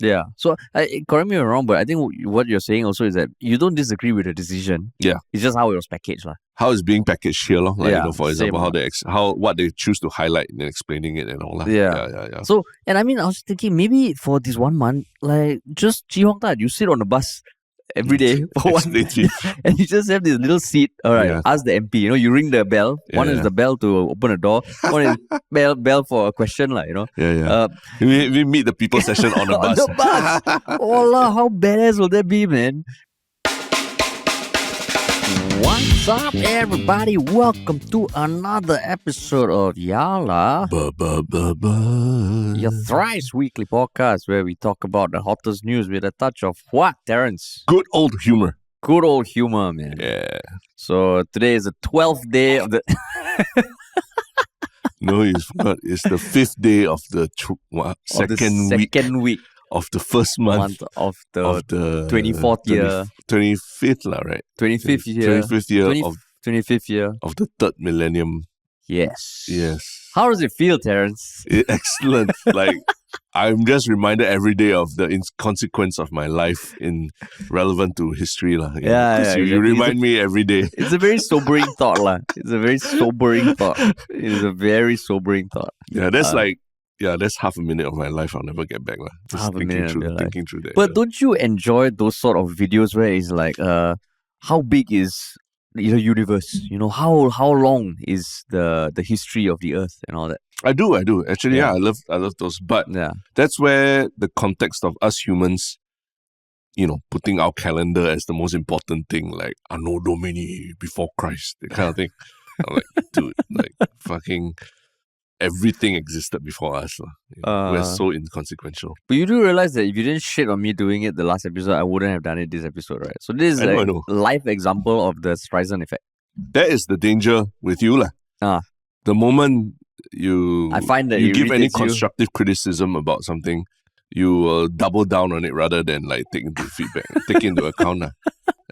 Yeah. So, correct me if I'm wrong, but I think what you're saying also is that you don't disagree with the decision. Yeah. It's just how it was packaged. How it's being packaged here, like, Yeah, for example, same, what they choose to highlight in explaining it and all. Yeah. So, and I mean, I was thinking maybe for this 1 month, like, just Shiok Thing, you sit on the bus every day for one and you just have this little seat. All right, ask the MP. You ring the bell. One is the bell to open the door. One is bell for a question, we meet the people session on the bus. On the bus. Oh, how badass will that be, man? What's up, everybody? Welcome to another episode of Yala, your thrice weekly podcast where we talk about the hottest news with a touch of what, Terrence? Good old humor. Good old humor, man. Yeah. So today is the 12th day of the... No, you forgot. It's the 5th day of the second week of the first month of the 24th year. 25th, right? 25th year. 25th year of the third millennium. Yes. How does it feel, Terrence? Excellent. Like, I'm just reminded every day of the consequence of my life relevant to history. You remind me every day. It's a very sobering thought. It's a very sobering thought. It is a very sobering thought. Yeah, that's half a minute of my life I'll never get back. Just thinking through that. But don't you enjoy those sort of videos where it's like, how big is the universe? How long is the history of the earth and all that? I do. Actually, I love those. But that's where the context of us humans, putting our calendar as the most important thing, like Anno Domini, before Christ, that kind of thing. I'm like, dude, fucking everything existed before us. We're so inconsequential. But you do realize that if you didn't shit on me doing it the last episode, I wouldn't have done it this episode, right? So this is a live example of the Tristen effect. That is the danger with you. The moment I find that you give any constructive criticism about something, you will double down on it rather than take into account.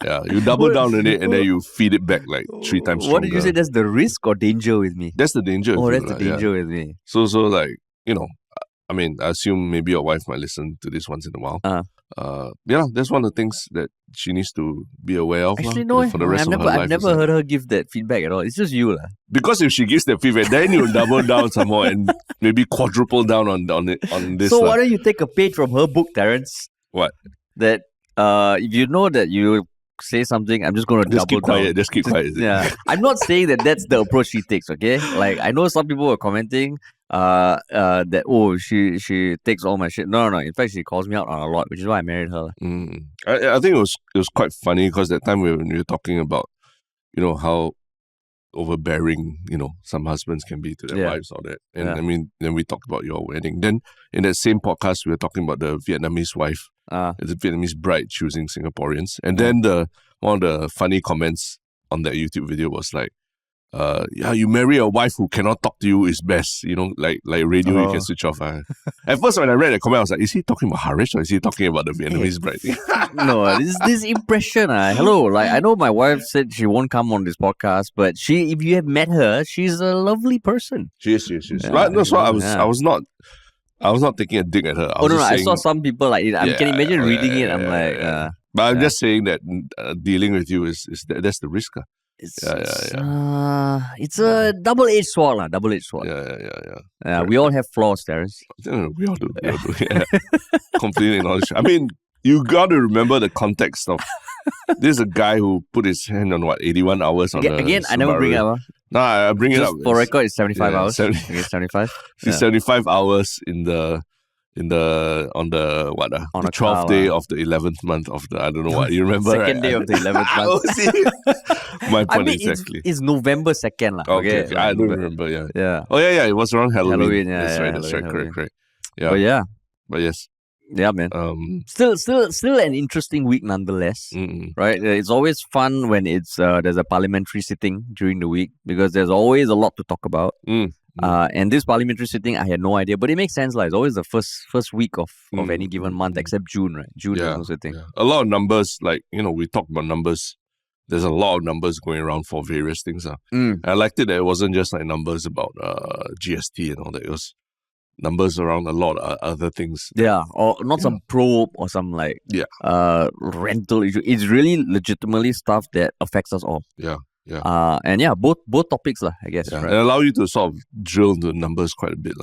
Yeah, you double down on it and then you feed it back 3 times stronger. What did you say? That's the risk or danger with me? That's the danger. That's the danger with me. So I mean, I assume maybe your wife might listen to this once in a while. That's one of the things that she needs to be aware of. Actually, no, for the rest of her life. I've never heard her give that feedback at all. It's just you. Because if she gives that feedback, then you'll double down some more and maybe quadruple down on this. So why don't you take a page from her book, Terrence? What? That if you know that you say something, I'm just going to double down. Just keep quiet. Yeah. I'm not saying that that's the approach she takes, okay? I know some people were commenting that, she takes all my shit. No. In fact, she calls me out on a lot, which is why I married her. I think it was quite funny because that time when we were talking about, how overbearing, some husbands can be to their wives or that. And I mean, then we talked about your wedding. Then in that same podcast, we were talking about the Vietnamese wife, the Vietnamese bride choosing Singaporeans. And then one of the funny comments on that YouTube video was like, you marry a wife who cannot talk to you is best. Like radio, you can switch off. At first, when I read the comment, I was like, is he talking about Harish or is he talking about the Vietnamese bride? No, this impression. Hello, I know my wife said she won't come on this podcast, but if you have met her, she's a lovely person. She is. That's why I was not taking a dig at her. I saw some people I can imagine reading it. I'm like, but I'm just saying that dealing with you that's the risk. It's a double-edged sword. Yeah. We all have flaws, Terrence. We all do. Completely acknowledge. I mean, you got to remember the context of this is a guy who put his hand on 81 hours on again. I never bring it up. No, I bring it up. For record, it's 75 hours. 75. It's 75 hours on the 12th day of the 11th month of the I don't know what you remember. Second day of the 11th month. My point exactly. It's November 2nd. Okay. I don't remember. Yeah. Oh yeah. It was around Halloween. That's right. Correct. Yeah. But yes. Yeah, man. Still an interesting week nonetheless, right? It's always fun when it's there's a parliamentary sitting during the week because there's always a lot to talk about. And this parliamentary sitting, I had no idea, but it makes sense. It's always the first week of any given month, except June, right? June is no sitting. Yeah. A lot of numbers, we talked about numbers. There's a lot of numbers going around for various things. I liked it that it wasn't just numbers about GST and all that. It was numbers around a lot of other things. Yeah, or not some probe or some rental issue. It's really legitimately stuff that affects us all. Yeah. And both topics I guess. Yeah. Right? And allow you to sort of drill the numbers quite a bit.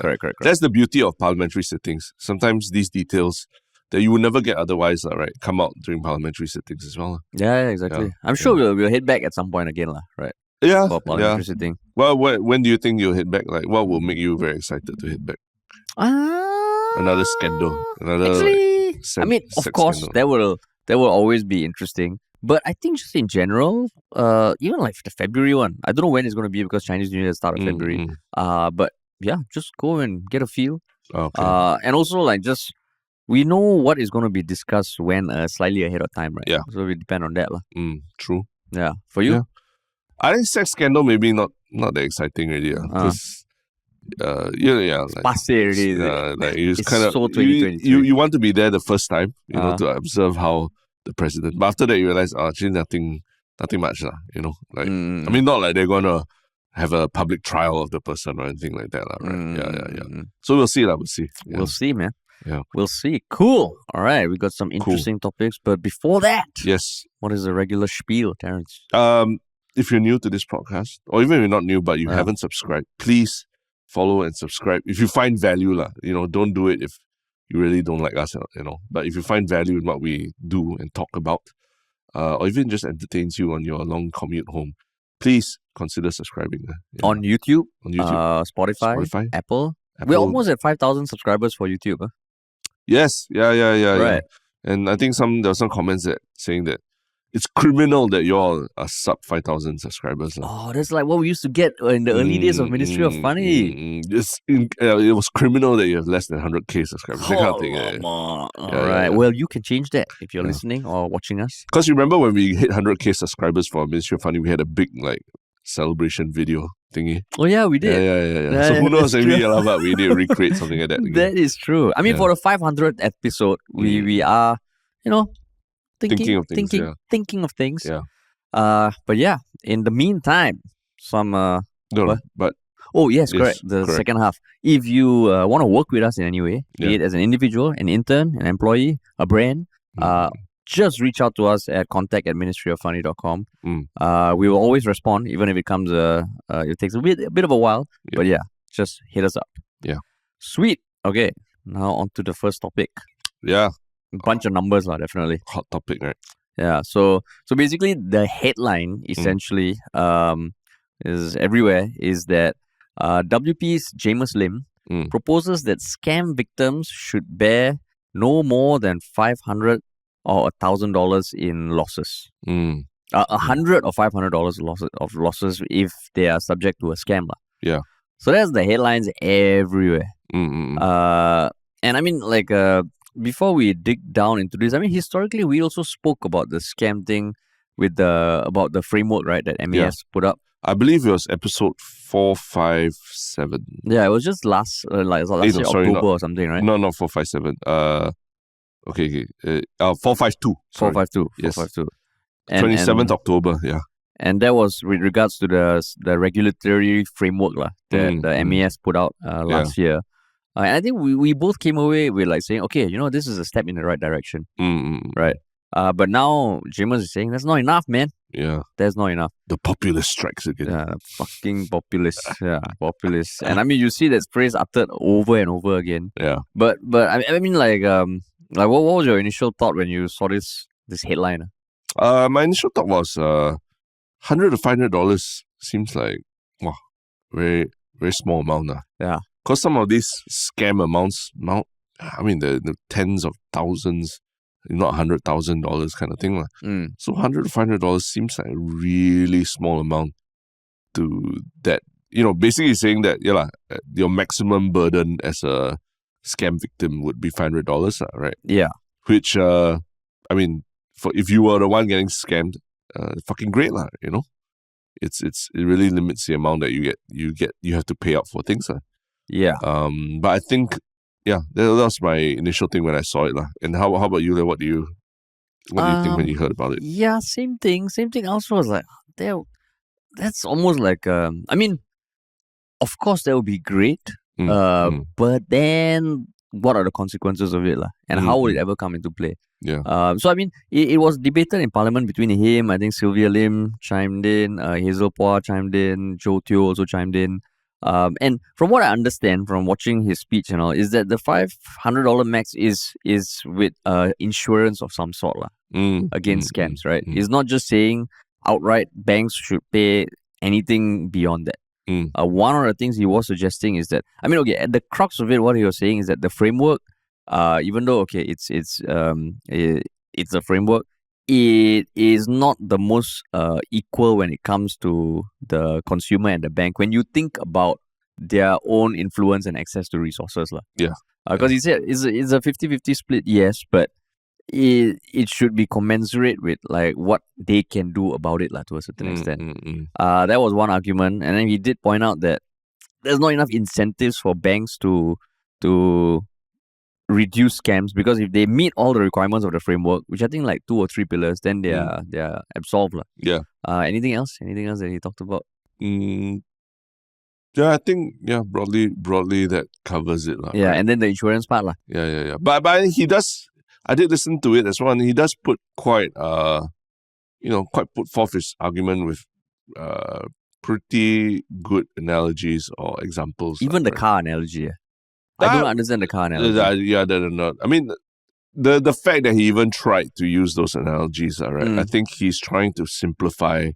Correct. That's the beauty of parliamentary sittings. Sometimes these details that you would never get otherwise, right, come out during parliamentary sittings as well. Yeah, exactly. I'm sure we'll head back at some point again, right? Yeah. For parliamentary sitting. Well, when do you think you'll hit back? Like, what will make you very excited to hit back? Another scandal. Actually, of course, scandal. that will always be interesting. But I think just in general, even like the February one, I don't know when it's going to be because Chinese New Year is start of February. But yeah, just go and get a feel. Okay. And also we know what is going to be discussed when slightly ahead of time, right? Yeah. So we depend on that. True. Yeah. For you? Yeah. I think sex scandal maybe not that exciting really. Because passe already. It's kind of so 2023. you want to be there the first time, to observe how the president. But after that you realize, actually nothing much, I mean, not like they're gonna have a public trial of the person or anything like that, right? Yeah. So we'll see, We'll see. Yeah. We'll see, man. Yeah. We'll see. Cool. All right, we got some interesting topics, but before that, yes, what is the regular spiel, Terrence? If you're new to this podcast, or even if you're not new but you haven't subscribed, please follow and subscribe. If you find value, don't do it if you really don't like us, But if you find value in what we do and talk about, or even just entertains you on your long commute home, please consider subscribing. On YouTube, Spotify, Apple. We're almost at 5,000 subscribers for YouTube. Yes, yeah. Right. And I think there were some comments saying that it's criminal that you all are sub 5,000 subscribers. Oh, that's like what we used to get in the early days of Ministry of Funny. It was criminal that you have less than 100k subscribers. That kind of thing. All right. Well, you can change that if you're listening or watching us. Because you remember when we hit 100k subscribers for Ministry of Funny, we had a big celebration video thingy. Oh yeah, we did. Yeah. So who knows? Maybe we need to recreate something like that. That is true. I mean, for the 500th episode, we are, thinking of things. Yeah. But yeah, in the meantime, some but oh yes, correct. The second half. If you want to work with us in any way, be it as an individual, an intern, an employee, a brand, just reach out to us at contact@ministryoffunny.com. We will always respond, even if it comes. It takes a bit of a while, but just hit us up. Yeah. Sweet. Okay. Now on to the first topic. Yeah. Bunch of numbers, definitely. Hot topic, right? Yeah. So basically, the headline essentially is everywhere is that WP's Jamus Lim proposes that scam victims should bear no more than $500 or $1,000 in losses. $100 or $500 losses if they are subject to a scam. Yeah. So that's the headlines everywhere. And I mean, before we dig down into this, I mean, historically, we also spoke about the scam thing with about the framework, right, that MAS put up. I believe it was episode 457. Yeah, it was just last year, October or something, right? No, 457. Okay. 452. 452. Yes. 452. 27th October, yeah. And that was with regards to the regulatory framework that the MAS put out last year. And I think we both came away with saying, okay, this is a step in the right direction. Right? But now Jamus is saying that's not enough, man. Yeah. That's not enough. The populist strikes again. Yeah, fucking populist. Yeah, populist. And I mean, you see that phrase uttered over and over again. Yeah. But I mean, what was your initial thought when you saw this headline? My initial thought was $100 to $500 seems like very very small amount. Yeah. Because some of these scam amounts, I mean the tens of thousands, not $100,000 kind of thing. So $100 to $500 seems like a really small amount to that. Basically saying that your maximum burden as a scam victim would be $500, right? Yeah. Which I mean, if you were the one getting scammed, fucking great, It really limits the amount that you have to pay out for things. Yeah. But I think that was my initial thing when I saw it. And how about you? What do you think when you heard about it? Yeah, same thing. I also was like, that's almost like I mean, of course that would be great But then what are the consequences of it, and how will it ever come into play? So I mean, it was debated in Parliament between him, I think Sylvia Lim chimed in, Hazel Pua chimed in, Joe Teo also chimed in. And from what I understand from watching his speech and all, is that the $500 max is with insurance of some sort against scams, right? It's not just saying outright banks should pay anything beyond that. One of the things he was suggesting is that, I mean, okay, at the crux of it, what he was saying is that the framework, even though it's a framework, it is not the most equal when it comes to the consumer and the bank when you think about their own influence and access to resources. Because he said it's a 50-50 split, yes, but it should be commensurate with like what they can do about it to a certain extent. That was one argument, and then he did point out that there's not enough incentives for banks to reduce scams, because if they meet all the requirements of the framework, which I think like 2 or 3 pillars, then they are absolved. Anything else that he talked about? Yeah, I think broadly that covers it. Right? And then the insurance part. Yeah. But he does, I did listen to it as well, and he does put quite put forth his argument with pretty good analogies or examples. Even the car analogy. I don't understand the car analogy. Yeah, they're not. I mean, the fact that he even tried to use those analogies, right? I think he's trying to simplify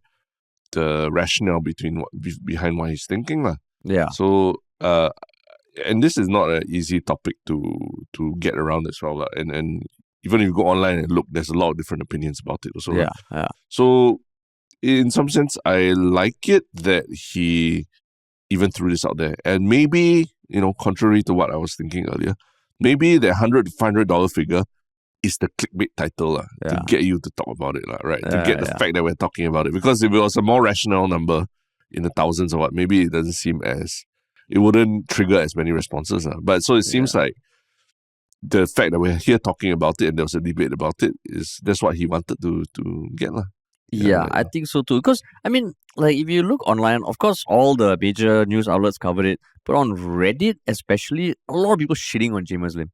the rationale behind what he's thinking. Yeah. So, and this is not an easy topic to get around as well. And even if you go online and look, there's a lot of different opinions about it also. Yeah. So, in some sense, I like it that he even threw this out there. And maybe, contrary to what I was thinking earlier, maybe the $100 to $500 figure is the clickbait title to get you to talk about it, right? To get the fact that we're talking about it. Because if it was a more rational number in the thousands or what, maybe it doesn't seem it wouldn't trigger as many responses. But so it seems like the fact that we're here talking about it and there was a debate about it, that's what he wanted to get. I think so too. Because, I mean, like if you look online, of course, all the major news outlets covered it. But on Reddit, especially, a lot of people shitting on Jamus Lim.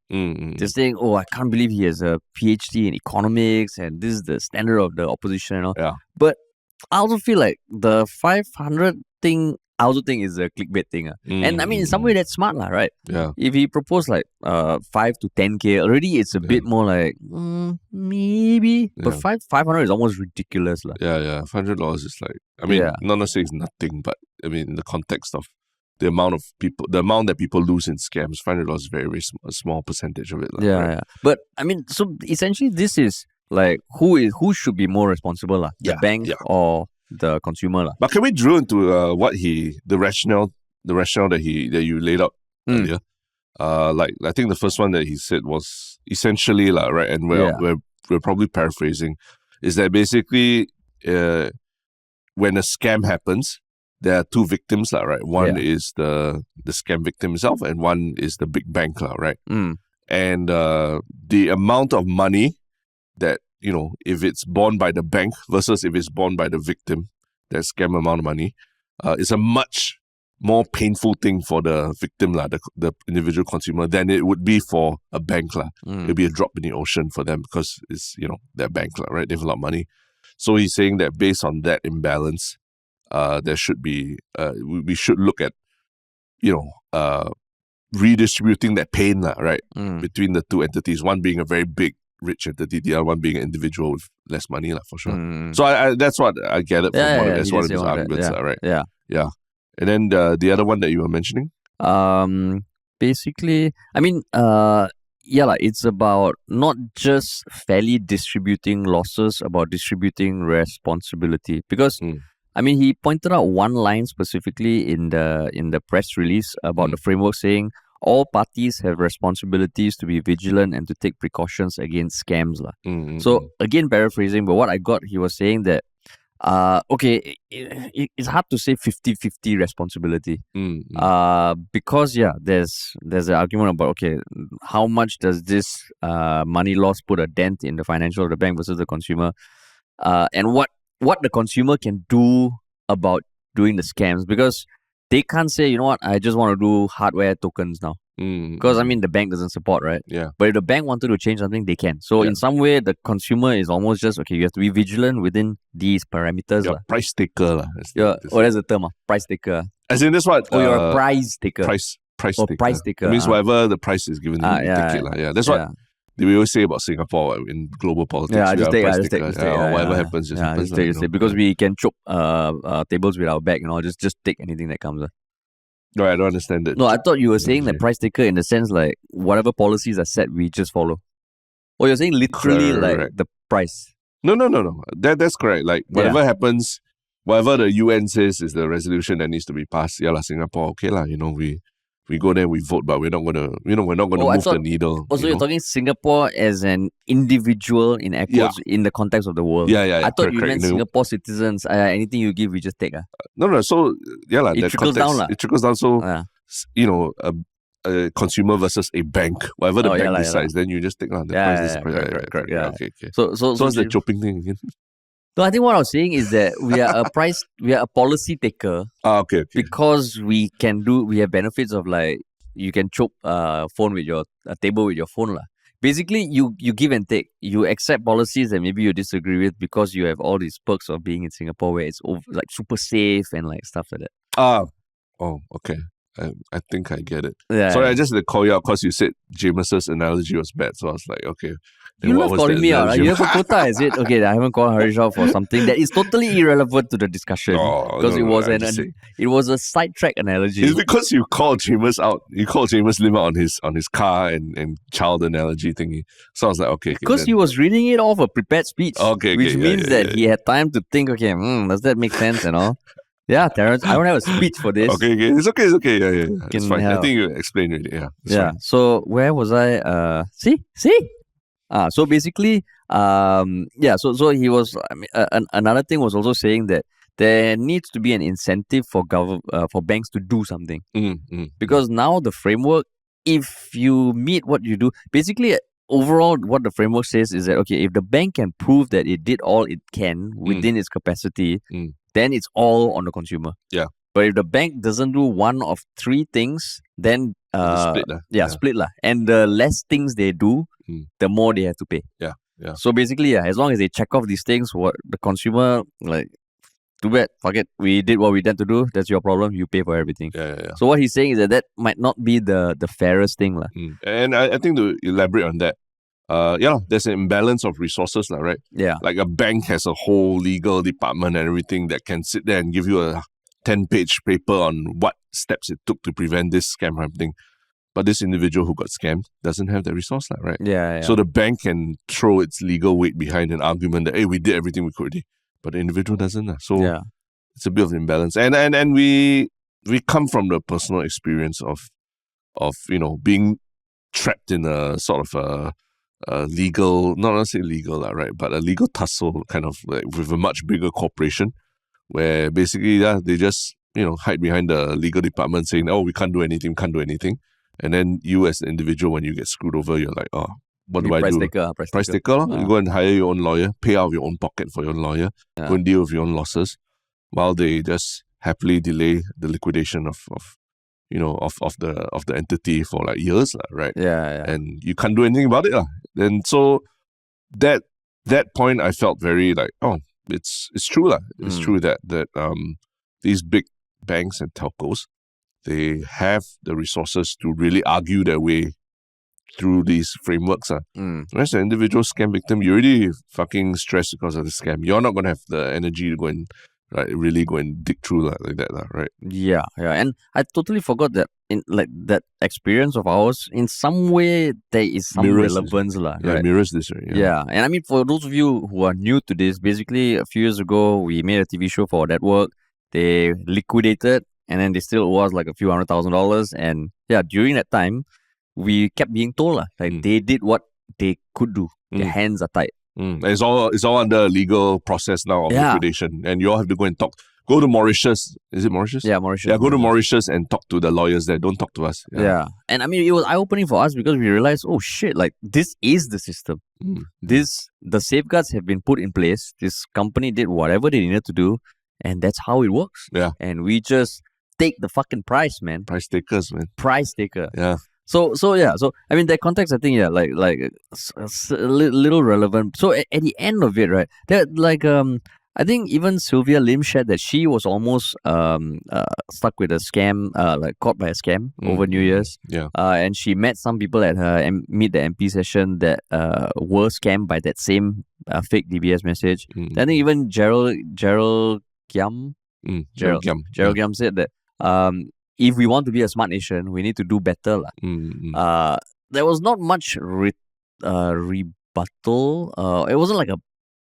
They're saying, oh, I can't believe he has a PhD in economics and this is the standard of the opposition and all. Yeah. But I also feel like the 500 thing, I also think is a clickbait thing. And I mean, in some way, that's smart, right? Yeah. If he proposed like 5 to 10K, already it's a bit more like, maybe. But 500 is almost ridiculous. Yeah. $500 is like, I mean, not necessarily it's nothing, but I mean, in the context of the amount that people lose in scams, $500 is very, very small percentage of it. Yeah. But I mean, so essentially, this is like who should be more responsible, the bank or the consumer, But can we drill into the rationale that you laid out earlier? Like I think the first one that he said was essentially right, and we're probably paraphrasing, is that basically when a scam happens, there are 2 victims, right? One is the scam victim himself, and one is the big bank, right? And the amount of money that, if it's borne by the bank versus if it's borne by the victim, that scam amount of money, is a much more painful thing for the victim, the individual consumer, than it would be for a bank. It'd be a drop in the ocean for them because it's, their bank, right? They have a lot of money. So he's saying that based on that imbalance, there should be, we should look at, redistributing that pain, right? Between the 2 entities, one being a very big, rich entity, the other one being an individual with less money, for sure. So I that's what I get it from that's one of his arguments, right? Yeah. And then the other one that you were mentioning? Basically, I mean, it's about not just fairly distributing losses, about distributing responsibility. Because I mean, he pointed out one line specifically in the press release about the framework saying all parties have responsibilities to be vigilant and to take precautions against scams. So again, paraphrasing, but what I got, he was saying that it's hard to say 50-50 responsibility. Because there's an argument about how much does this money loss put a dent in the financial of the bank versus the consumer, and what the consumer can do about doing the scams. Because they can't say, you know what, I just want to do hardware tokens now. Because, I mean, the bank doesn't support, right? Yeah. But if the bank wanted to change something, they can. So in some way, the consumer is almost just, okay, you have to be vigilant within these parameters. You're a price taker. That's the term, price taker. As in this what? You're a price taker. Price taker. Price taker. It means whatever the price is given, you take it. Yeah. That's what we always say about Singapore in global politics. Yeah, just take. Whatever happens, just happens. Because we can choke tables with our back, just take anything that comes. No, I don't understand that. No, I thought you were saying that price taker in the sense like whatever policies are set, we just follow. Or you're saying literally like the price. No. That's correct. Like whatever happens, whatever the UN says is the resolution that needs to be passed. Yeah, Singapore, okay lah. We go there, we vote, but we're not gonna move the needle. Also, you're talking Singapore as an individual in quotes in the context of the world. Yeah. I thought you meant Singapore citizens. Anything you give, we just take. No. So it trickles down. It trickles down. So a consumer versus a bank, whatever the bank decides, then you just take the price. Correct. Yeah. Okay. So what's the chopping thing again? No, I think what I was saying is that we are a policy taker. Okay. Because we have benefits of like you can chop phone with your table with your phone lah. Basically, you give and take. You accept policies that maybe you disagree with because you have all these perks of being in Singapore where it's like super safe and like stuff like that. Okay. I think I get it. Yeah. Sorry, I just had to call you out because you said Jamus's analogy was bad. So I was like, okay. You love calling me out. You have a quota, is it? Okay, I haven't called Harish out for something that is totally irrelevant to the discussion. Because it was a sidetrack analogy. It's because you called Jamus out. You called Jamus Lim out on his car and child analogy thingy. So I was like, okay. Because he was reading it off a prepared speech. Which means that he had time to think, okay, does that make sense and all? Yeah, Terrence, I don't have a speech for this. Okay. It's okay. Yeah. It's fine. I think you explained it. Yeah. Fine. So where was I? See? So basically, so he was. Another thing was also saying that there needs to be an incentive for banks to do something. Because now the framework, if you meet what you do, basically overall what the framework says is that okay, if the bank can prove that it did all it can within its capacity, then it's all on the consumer. Yeah. But if the bank doesn't do one of three things, then split lah. And the less things they do, the more they have to pay. Yeah. So basically, as long as they check off these things, what the consumer like, too bad, fuck it. We did what we had to do. That's your problem. You pay for everything. Yeah. So what he's saying is that might not be the fairest thing lah. And I think to elaborate on that, there's an imbalance of resources, right? Yeah. Like a bank has a whole legal department and everything that can sit there and give you a 10-page paper on what steps it took to prevent this scam happening. But this individual who got scammed doesn't have the resource, right? Yeah. So the bank can throw its legal weight behind an argument that, hey, we did everything we could. But the individual doesn't. So it's a bit of imbalance. And we come from the personal experience of being trapped in a sort of a legal, not say legal, right? But a legal tussle kind of like with a much bigger corporation where basically, they just, hide behind the legal department saying, oh, we can't do anything. And then you as an individual, when you get screwed over, you're like, oh, what do I do? Price taker. You go and hire your own lawyer, pay out of your own pocket for your own lawyer, go and deal with your own losses, while they just happily delay the liquidation of the entity for like years, right? Yeah. And you can't do anything about it, And so that point, I felt very like, oh, it's true, It's true that these big banks and telcos, they have the resources to really argue their way through these frameworks. Whereas an individual scam victim, you're already fucking stressed because of the scam. You're not going to have the energy to go and really go and dig through like that, right? Yeah. And I totally forgot that in like that experience of ours, in some way there is some relevance. Right? Mirrors this, right? Yeah. And I mean, for those of you who are new to this, basically a few years ago, we made a TV show for our network. They liquidated and then they still owe us like a few $100,000. And during that time, we kept being told they did what they could do. Their hands are tied. It's all under legal process now of liquidation, and you all have to go and talk. Go to Mauritius. Is it Mauritius? Yeah, Mauritius. Yeah, go to Mauritius and talk to the lawyers there. Don't talk to us. Yeah. And I mean, it was eye-opening for us because we realized, oh shit, like this is the system. The safeguards have been put in place. This company did whatever they needed to do, and that's how it works. Yeah. And we just take the fucking price, man. Price takers, man. Price taker. Yeah. So I mean, that context, I think, like a little relevant. So at the end of it, right, that I think even Sylvia Lim shared that she was almost stuck with a scam, like caught by a scam over New Year's. Yeah. And she met some people at her Meet the MP session that were scammed by that same fake DBS message. I think even Gerald Giam, Gerald Giam said that if we want to be a smart nation, we need to do better. There was not much rebuttal. It wasn't like a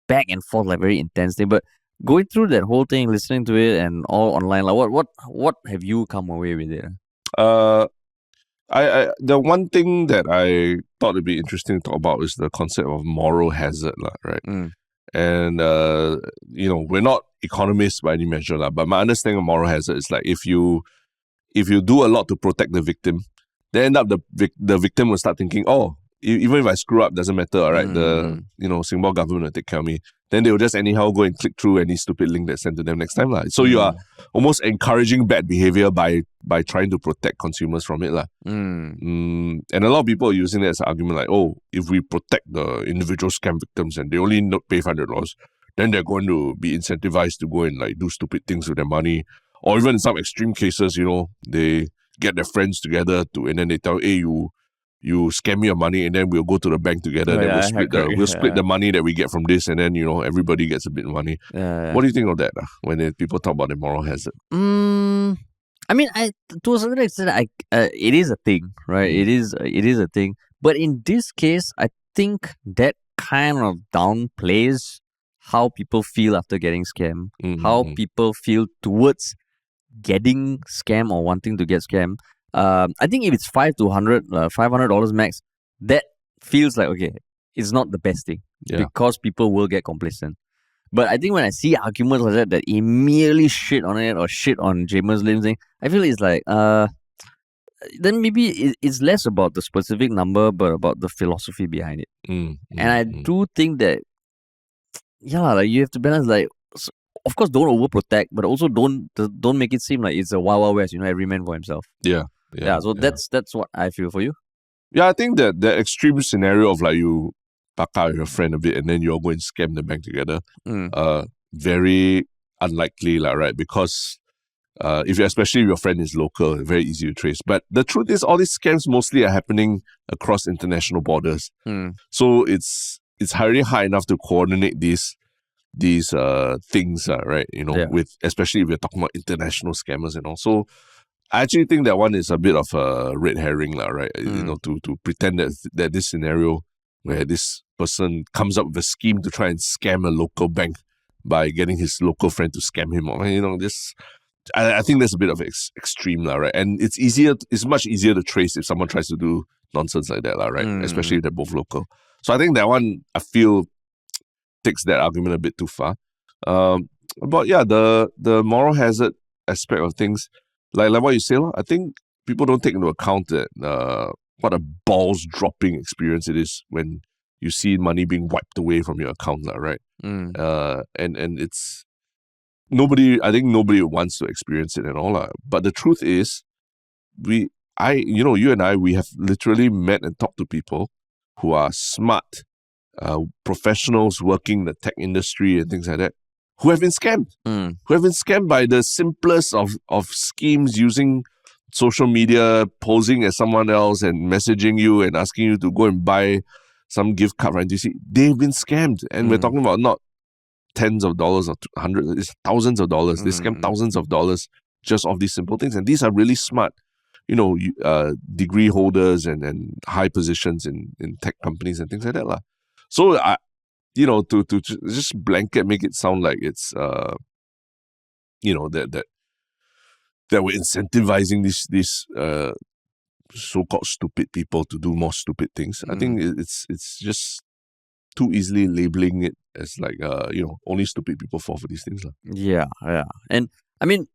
back and forth, like very intense thing. But going through that whole thing, listening to it, and all online, like what have you come away with it? I the one thing that I thought it'd be interesting to talk about is the concept of moral hazard, right? And we're not economists by any measure, but my understanding of moral hazard is like if you do a lot to protect the victim, then end up the victim will start thinking, oh, even if I screw up, doesn't matter, all right? The Sembawang government will take care of me. Then they will just anyhow go and click through any stupid link that's sent to them next time. So you are almost encouraging bad behavior by trying to protect consumers from it. And a lot of people are using that as an argument like, oh, if we protect the individual scam victims and they only pay $500, then they're going to be incentivized to go and like do stupid things with their money. Or even in some extreme cases, they get their friends together and then they tell, hey, you scam me your money and then we'll go to the bank together. Then we'll split the money that we get from this, and then everybody gets a bit of money. What do you think of that when people talk about the moral hazard? I mean, to a certain extent, it is a thing, right? It is a thing. But in this case, I think that kind of downplays how people feel after getting scammed, how people feel towards getting scammed or wanting to get scammed. I think if it's $500 max, that feels like, okay, it's not the best thing because people will get complacent. But I think when I see arguments like that immediately shit on it or shit on Jamus Lim thing, I feel it's like, then maybe it's less about the specific number, but about the philosophy behind it. And I do think that, like you have to balance, like, of course, don't overprotect, but also don't make it seem like it's a wild west, every man for himself. So that's what I feel. For you. I think that the extreme scenario of like you paka with your friend a bit and then you all go and scam the bank together, very unlikely, right? Because especially if your friend is local, very easy to trace. But the truth is, all these scams mostly are happening across international borders. So it's already hard enough to coordinate these things, right? With especially if you're talking about international scammers and all. So I actually think that one is a bit of a red herring, right? To pretend that this scenario where this person comes up with a scheme to try and scam a local bank by getting his local friend to scam him, I think that's a bit of extreme, right? And it's much easier to trace if someone tries to do nonsense like that, right? Especially if they're both local. So I think that one, I feel, takes that argument a bit too far. But the moral hazard aspect of things, like what you say, I think people don't take into account that what a balls dropping experience it is when you see money being wiped away from your account, right? And it's I think nobody wants to experience it at all. But the truth is, you and I, we have literally met and talked to people who are smart, professionals working in the tech industry and things like that, who have been scammed. Who have been scammed by the simplest of schemes, using social media, posing as someone else and messaging you and asking you to go and buy some gift card, right? You see, they've been scammed. And we're talking about not tens of dollars or hundreds, it's thousands of dollars. They scam thousands of dollars just off these simple things. And these are really smart, degree holders and high positions in tech companies and things like that. So to just blanket make it sound like it's that we're incentivizing these so-called stupid people to do more stupid things. I think it's just too easily labeling it as like only stupid people fall for these things. Yeah. And I mean,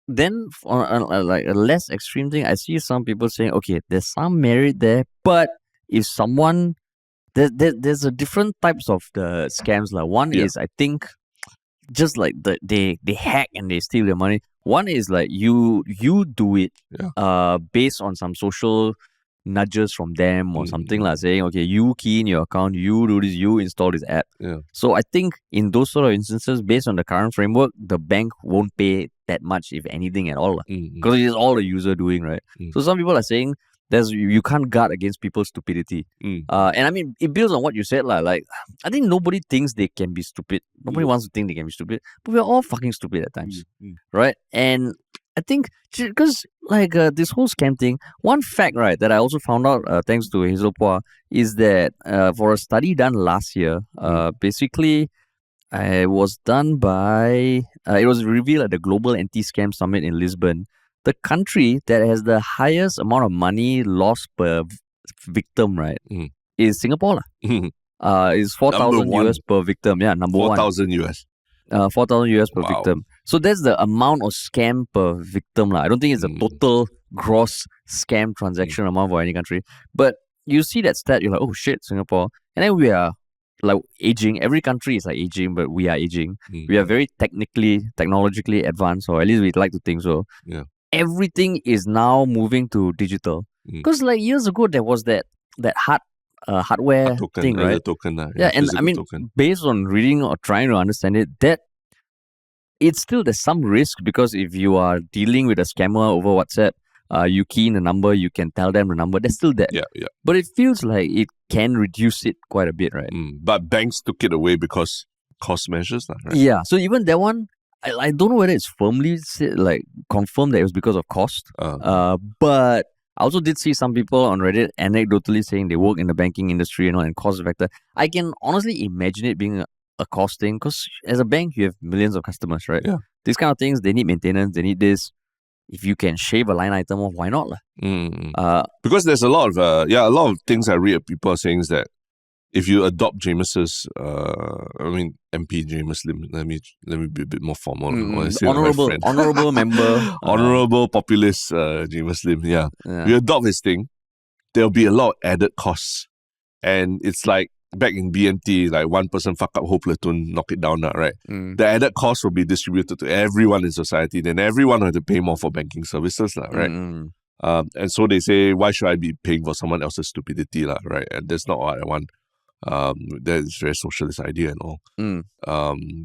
then on like a less extreme thing, I see some people saying, okay, there's some merit there, but if someone there's a different types of the scams. One is, I think, just like they hack and they steal your money. One is like you do it based on some social nudges from them or something like saying, okay, you key in your account, you do this, you install this app. Yeah. So I think in those sort of instances, based on the current framework, the bank won't pay that much, if anything at all. Because it is all the user doing, right? So some people are saying you can't guard against people's stupidity. And I mean, it builds on what you said, like I think nobody thinks they can be stupid. Nobody wants to think they can be stupid, but we're all fucking stupid at times, right? And I think because like this whole scam thing, one fact, right, that I also found out thanks to Hazel Pua is that for a study done last year, basically it was done by it was revealed at the Global Anti-Scam Summit in Lisbon. The country that has the highest amount of money lost per victim, right, is Singapore. Is 4,000 US per victim. Yeah, number 4,000 US. 4,000 US per victim. So that's the amount of scam per victim. I don't think it's the total gross scam transaction amount for any country. But you see that stat, you're like, oh shit, Singapore. And then we are like aging. Every country is like aging, but we are aging. We are very technologically advanced, or at least we'd like to think so. Yeah. Everything is now moving to digital. Because like years ago, there was that hardware token, thing, right? Yeah, and I mean, based on reading or trying to understand it, that it's still there's some risk, because if you are dealing with a scammer over WhatsApp, you key in the number, you can tell them the number. There's still that. Yeah. But it feels like it can reduce it quite a bit, right? But banks took it away because cost measures, right? Yeah. So even that one, I don't know whether it's firmly confirmed that it was because of cost. But I also did see some people on Reddit anecdotally saying they work in the banking industry, and cost factor. I can honestly imagine it being a cost thing, because as a bank, you have millions of customers, right? Yeah. These kind of things, they need maintenance, they need this. If you can shave a line item off, why not? Because there's a lot of things I read people are saying is that if you adopt Jamus's, MP Jamus Lim, let me be a bit more formal. Honorable member. Honorable populist Jamus Lim, yeah. You adopt his thing, there'll be a lot of added costs. And it's like back in BMT, like one person fuck up whole platoon, knock it down, right? The added costs will be distributed to everyone in society, then everyone will have to pay more for banking services, right? And so they say, why should I be paying for someone else's stupidity, right? And that's not what I want. That is very socialist idea and all.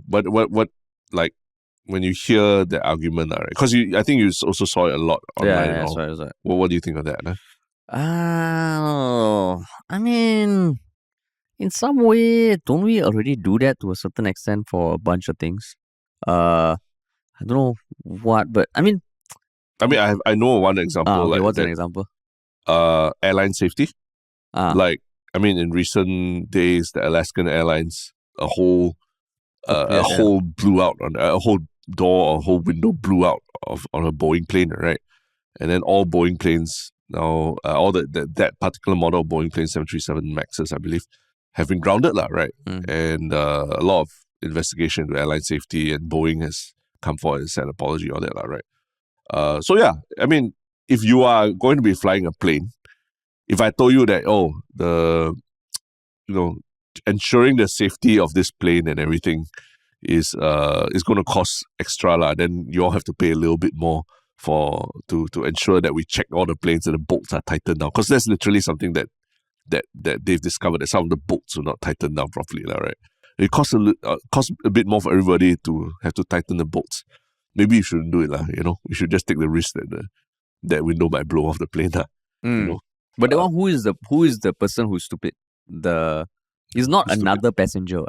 But what like when you hear the argument, right? Because I think you also saw it a lot online. Yeah, that's right. What do you think of that? I mean, in some way, don't we already do that to a certain extent for a bunch of things? I don't know what, but I mean, I know one example. What's an example? Airline safety. In recent days, the Alaskan Airlines, a whole blew out on a whole door or a whole window blew out on a Boeing plane, right? And then all Boeing planes now, all that particular model of Boeing plane 737 Maxes, I believe, have been grounded, right? And a lot of investigation into airline safety, and Boeing has come forward and said an apology, all that, right? So yeah, I mean, if you are going to be flying a plane, if I told you that, ensuring the safety of this plane and everything is going to cost extra, then you all have to pay a little bit more to ensure that we check all the planes and the bolts are tightened down, because that's literally something that they've discovered, that some of the bolts are not tightened down properly, right? It costs a bit more for everybody to have to tighten the bolts. Maybe you shouldn't do it, We should just take the risk that that window might blow off the plane, But the one who is the person who's stupid? He's not another passenger.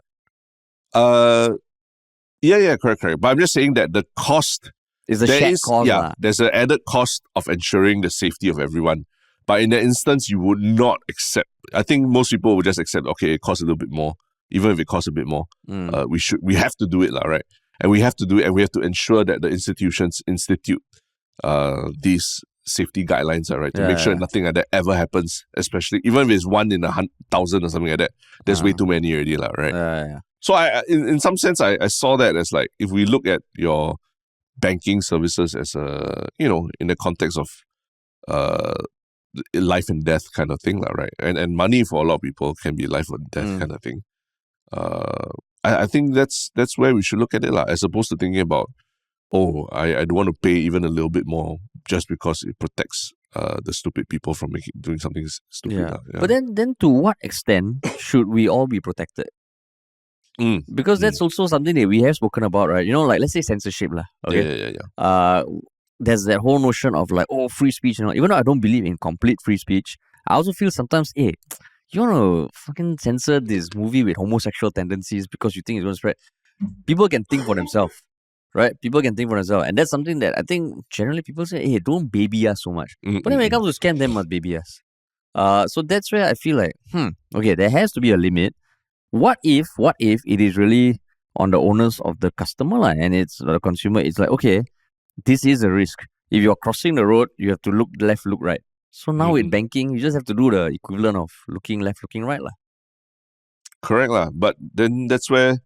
Yeah, correct. But I'm just saying that the cost is a shared cost. Yeah, there's an added cost of ensuring the safety of everyone. But in that instance, you would not accept. I think most people would just accept, okay, it costs a little bit more. Even if it costs a bit more, we have to do it, right? And we have to do it, and we have to ensure that the institutions institute these safety guidelines, right? To make sure nothing like that ever happens, especially even if it's 1 in 1,000 or something like that. There's way too many already, right? So in some sense, I saw that as like, if we look at your banking services as in the context of life and death kind of thing, right? And money for a lot of people can be life or death kind of thing. I think that's where we should look at it, as opposed to thinking about I don't want to pay even a little bit more just because it protects the stupid people from doing something stupid. Yeah. But then to what extent should we all be protected? Because that's also something that we have spoken about, right? You know, like let's say censorship, okay? There's that whole notion of like, free speech, you know. Even though I don't believe in complete free speech, I also feel sometimes, you want to fucking censor this movie with homosexual tendencies because you think it's going to spread. People can think for themselves, right? People can think for themselves. And that's something that I think generally people say, hey, don't baby us so much. But then when it comes to scam, them must baby us. So that's where I feel like, okay, there has to be a limit. What if it is really on the onus of the customer and it's the consumer? It's like, okay, this is a risk. If you're crossing the road, you have to look left, look right. So now with banking, you just have to do the equivalent of looking left, looking right. Correct. But then that's where,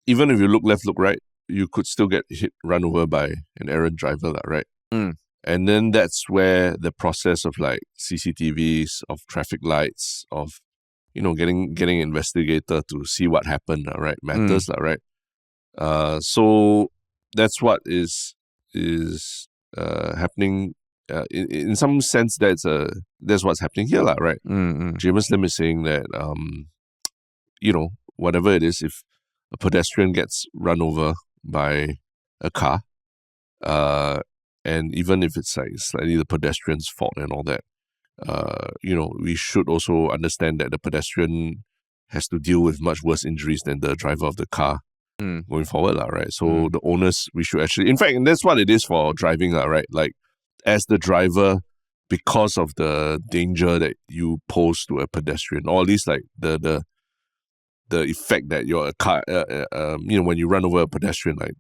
even if you look left, look right, you could still get run over by an errant driver, right? And then that's where the process of like CCTVs, of traffic lights, of getting an investigator to see what happened, right, matters, right? So that's what is happening. In some sense, that's what's happening here, right? Jamus Lim is saying that whatever it is, if a pedestrian gets run over by a car, and even if it's like slightly the pedestrian's fault and all that, we should also understand that the pedestrian has to deal with much worse injuries than the driver of the car going forward, right? So the onus, we should actually, in fact, and that's what it is for driving, right? Like, as the driver, because of the danger that you pose to a pedestrian, or at least like the effect that your car, when you run over a pedestrian, like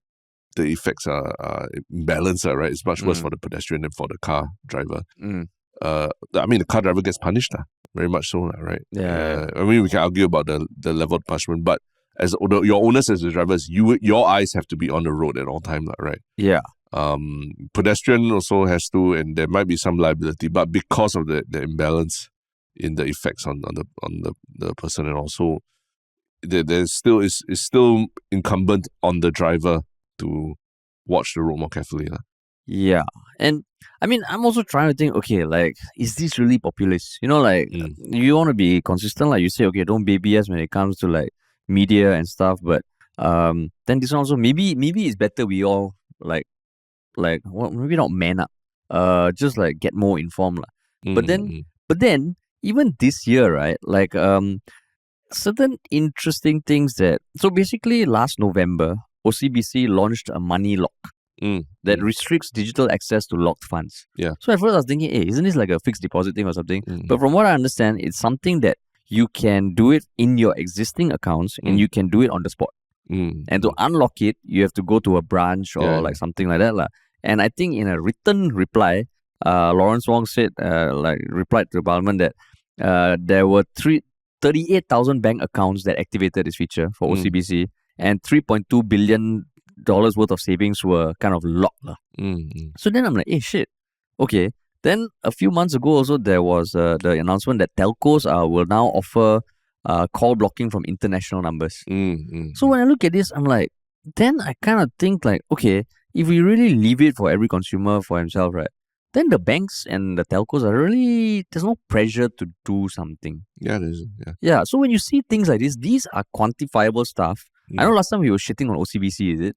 the effects are imbalanced, right? It's much worse for the pedestrian than for the car driver. The car driver gets punished, very much so, right? Yeah. We can argue about the level of punishment, but as your onus as the drivers, your eyes have to be on the road at all times, right? Yeah. Pedestrian also has to, and there might be some liability, but because of the imbalance in the effects on the person, and also there's still incumbent on the driver to watch the road more carefully. Yeah. And I mean, I'm also trying to think, okay, like, is this really populist? You know, like, you want to be consistent, like you say, okay, don't baby us when it comes to like media and stuff, but then this one also, maybe it's better we all maybe not man up, just like get more informed. But then even this year, right, like certain interesting things so basically last November, OCBC launched a money lock that restricts digital access to locked funds. Yeah. So at first I was thinking, hey, isn't this like a fixed deposit thing or something? But from what I understand, it's something that you can do it in your existing accounts and you can do it on the spot. And to unlock it, you have to go to a branch or something like that. And I think in a written reply, Lawrence Wong said, replied to the Parliament that there were 38,000 bank accounts that activated this feature for OCBC, and $3.2 billion worth of savings were kind of locked. So then I'm like, hey, shit. Okay. Then a few months ago also, there was the announcement that telcos will now offer call blocking from international numbers. So when I look at this, I'm like, then I kind of think like, okay, if we really leave it for every consumer for himself, right, then the banks and the telcos are really, there's no pressure to do something. Yeah, there's. Yeah, so when you see things like this, these are quantifiable stuff. I know last time we were shitting on OCBC, is it?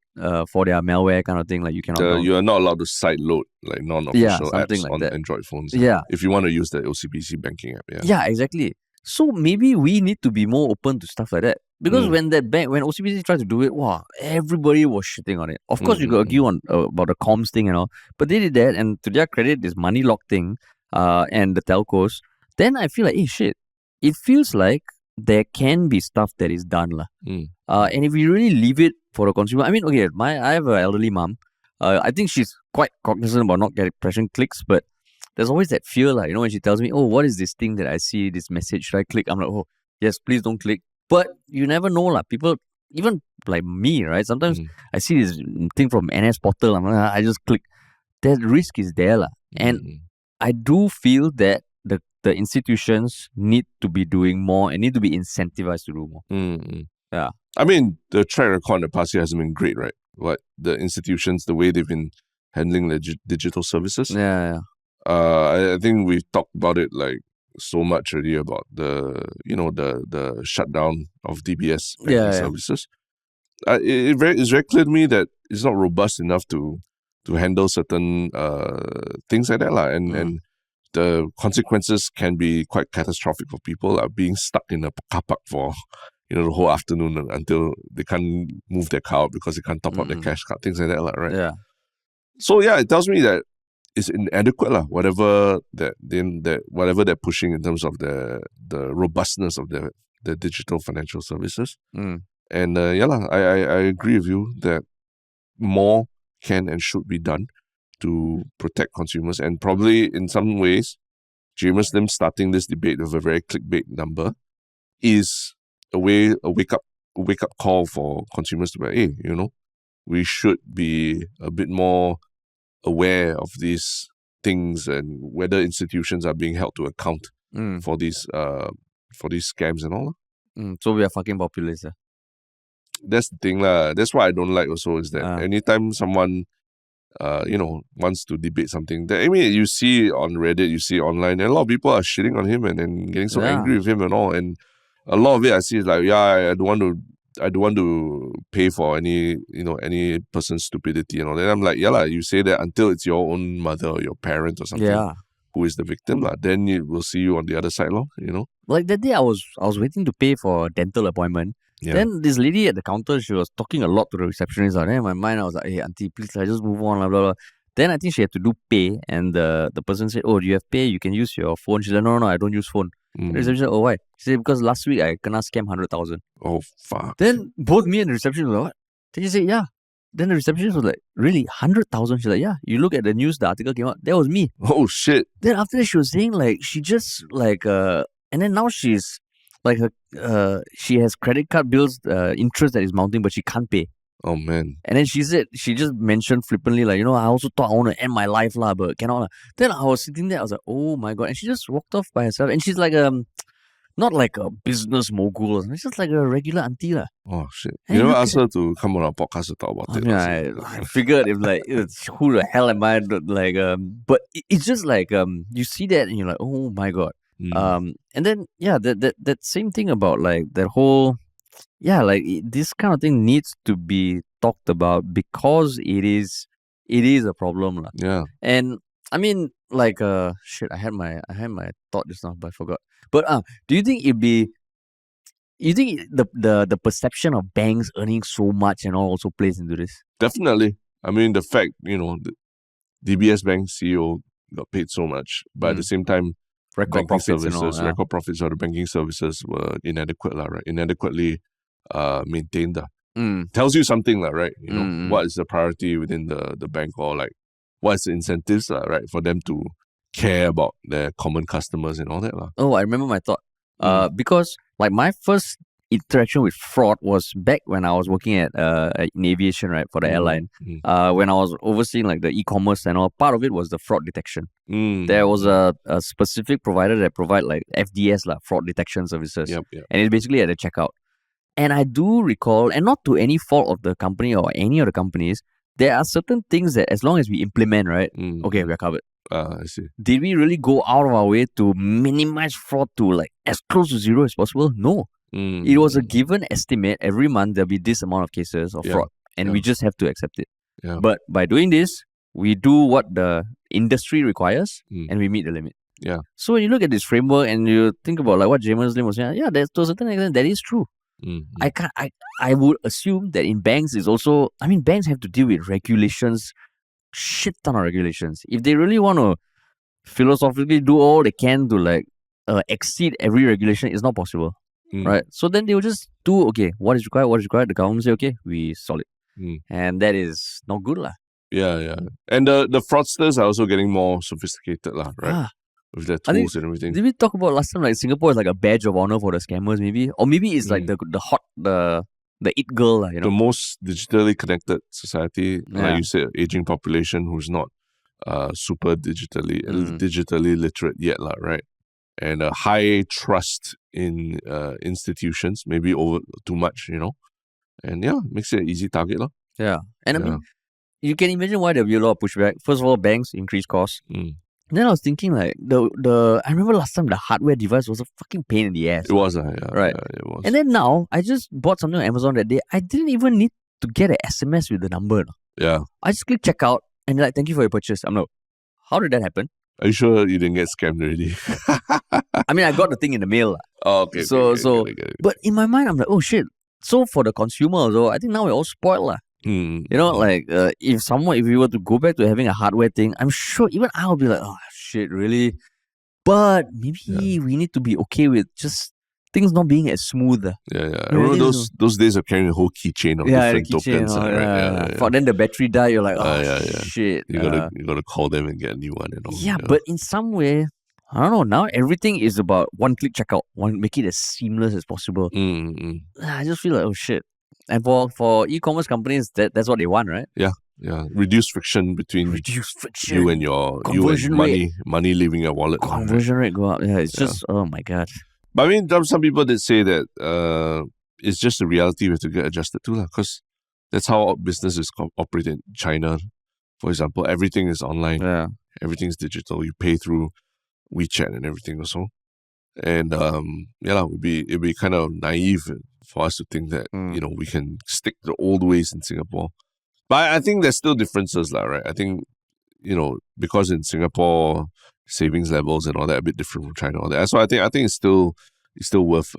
For their malware kind of thing, like you cannot. You are not allowed to sideload like non-official apps like on that. Android phones. Yeah. If you want to use the OCBC banking app. Yeah, exactly. So maybe we need to be more open to stuff like that. Because when OCBC tried to do it, wow, everybody was shitting on it. Of course, you could argue on about the comms thing and all, but they did that, and to their credit, this money lock thing, and the telcos. Then I feel like, hey, shit, it feels like there can be stuff that is done, and if we really leave it for the consumer, I mean, okay, I have an elderly mom. I think she's quite cognizant about not pressing clicks, but there's always that fear, when she tells me, oh, what is this thing that I see, this message, should I click? I'm like, oh, yes, please don't click. But you never know, people, even like me, right? Sometimes I see this thing from NS portal, I just click. That risk is there, and I do feel that the institutions need to be doing more and need to be incentivized to do more. Yeah. I mean, the track record in the past year hasn't been great, right? what the institutions, the way they've been handling the digital services. Yeah. I think we've talked about it like so much already about the shutdown of DBS banking services. It's very clear to me that it's not robust enough to handle certain things like that, and the consequences can be quite catastrophic for people. Being stuck in a car park for the whole afternoon until they can't move their car out because they can't top up their cash card, things like that, right? Yeah. So it tells me that it's inadequate, whatever they're pushing in terms of the robustness of the digital financial services. And I agree with you that more can and should be done to protect consumers. And probably in some ways, Jamus Lim starting this debate with a very clickbait number is a wake up call for consumers to be like, hey, we should be a bit more aware of these things and whether institutions are being held to account for these scams and all. So we are fucking populist. That's the thing, lah. That's what I don't like also is that anytime someone wants to debate something, that you see on Reddit, you see online, and a lot of people are shitting on him and getting so angry with him and all. And a lot of it I see is like, I don't want to pay for any person's stupidity and all that. I'm like, you say that until it's your own mother or your parent or something who is the victim, then it will see you on the other side, Like that day I was waiting to pay for a dental appointment. Yeah. Then this lady at the counter, she was talking a lot to the receptionist. Then in my mind, I was like, hey, auntie, please, just move on. Blah, blah, blah. Then I think she had to do pay. And the person said, oh, do you have pay? You can use your phone. She said, no, I don't use phone. The receptionist said, oh, why? She said, because last week I kena scam 100,000. Oh, fuck. Then both me and the receptionist were like, what? Then she said, yeah. Then the receptionist was like, really? 100,000? She's like, yeah. You look at the news, the article came out. That was me. Oh, shit. Then after that, she was saying like, she just like, and then now she's, like she has credit card bills, interest that is mounting, but she can't pay. Oh man! And then she said, she just mentioned flippantly, like, I also thought I want to end my life, but cannot. La. Then I was sitting there, I was like, oh my god! And she just walked off by herself. And she's like not like a business mogul. It's just like a regular auntie, la. Oh shit! You never asked her to come on our podcast to talk about it. I figured if like who the hell am I? Like but it's just like you see that and you're like, oh my god. And then that same thing about like that whole this kind of thing needs to be talked about because it is a problem lah. Yeah. And I mean like shit, I had my thought just now but I forgot. But do you think the perception of banks earning so much and all also plays into this? Definitely. I mean the fact the DBS Bank CEO got paid so much, but at the same time record profits of the banking services were inadequate, right? Inadequately maintained. Tells you something, right? What is the priority within the bank, or like what's the incentives, right, for them to care about their common customers and all that. Oh, I remember my thought. Because like my first interaction with fraud was back when I was working at in aviation, right, for the airline. When I was overseeing like the e-commerce and all, part of it was the fraud detection. There was a specific provider that provide like FDS, fraud detection services. Yep. And it's basically at the checkout. And I do recall, and not to any fault of the company or any of the companies, there are certain things that as long as we implement, right, okay, we are covered. I see. Did we really go out of our way to minimize fraud to like as close to zero as possible? No. It was a given estimate. Every month there'll be this amount of cases of fraud, and we just have to accept it. Yeah. But by doing this, we do what the industry requires, and we meet the limit. Yeah. So when you look at this framework and you think about like what Jamus Lim was saying, that's to a certain extent that is true. I would assume that in banks is also. I mean, banks have to deal with regulations, shit ton of regulations. If they really want to philosophically do all they can to like exceed every regulation, it's not possible. Right, so then they will just do what is required. The government say we solve it, and that is not good lah. Yeah, and the fraudsters are also getting more sophisticated lah, right? With their tools and everything. Did we talk about last time like Singapore is like a badge of honor for the scammers, maybe, or maybe it's like the it girl lah, the most digitally connected society, like you said, aging population who's not super digitally literate yet lah, right? And a high trust in institutions, maybe over too much, and makes it an easy target. Yeah. And I mean, you can imagine why there'll be a lot of pushback. First of all, banks increase costs. Then I was thinking like I remember last time the hardware device was a fucking pain in the ass. It was, right? Yeah, it was. And then now I just bought something on Amazon that day. I didn't even need to get an SMS with the number. Yeah. I just click checkout and they're like, thank you for your purchase. I'm like, how did that happen? Are you sure you didn't get scammed already? I mean, I got the thing in the mail. Oh, okay. Get it. But in my mind, I'm like, oh shit. So for the consumer also, I think now we're all spoiled. You know, like if we were to go back to having a hardware thing, I'm sure even I'll be like, oh shit, really? But maybe we need to be okay with just things not being as smooth. Yeah. I remember those days of carrying a whole keychain of different tokens. Right? For then the battery die, you're like, shit. You gotta call them and get a new one and all. Yeah, but in some way, I don't know. Now everything is about one-click checkout. Make it as seamless as possible. I just feel like, oh shit. And for e-commerce companies, that's what they want, right? Yeah. Reduce friction between you and your money leaving your wallet. Conversion rate go up. Yeah, it's just, oh my god. But I mean, some people did say that it's just a reality we have to get adjusted to, because that's how business is operated in China. For example, everything is online. Yeah. Everything's digital. You pay through WeChat and everything also. And it'd be kind of naive for us to think that we can stick to the old ways in Singapore. But I think there's still differences, right? I think because in Singapore savings levels and all that are a bit different from China, all that. So I think it's still worth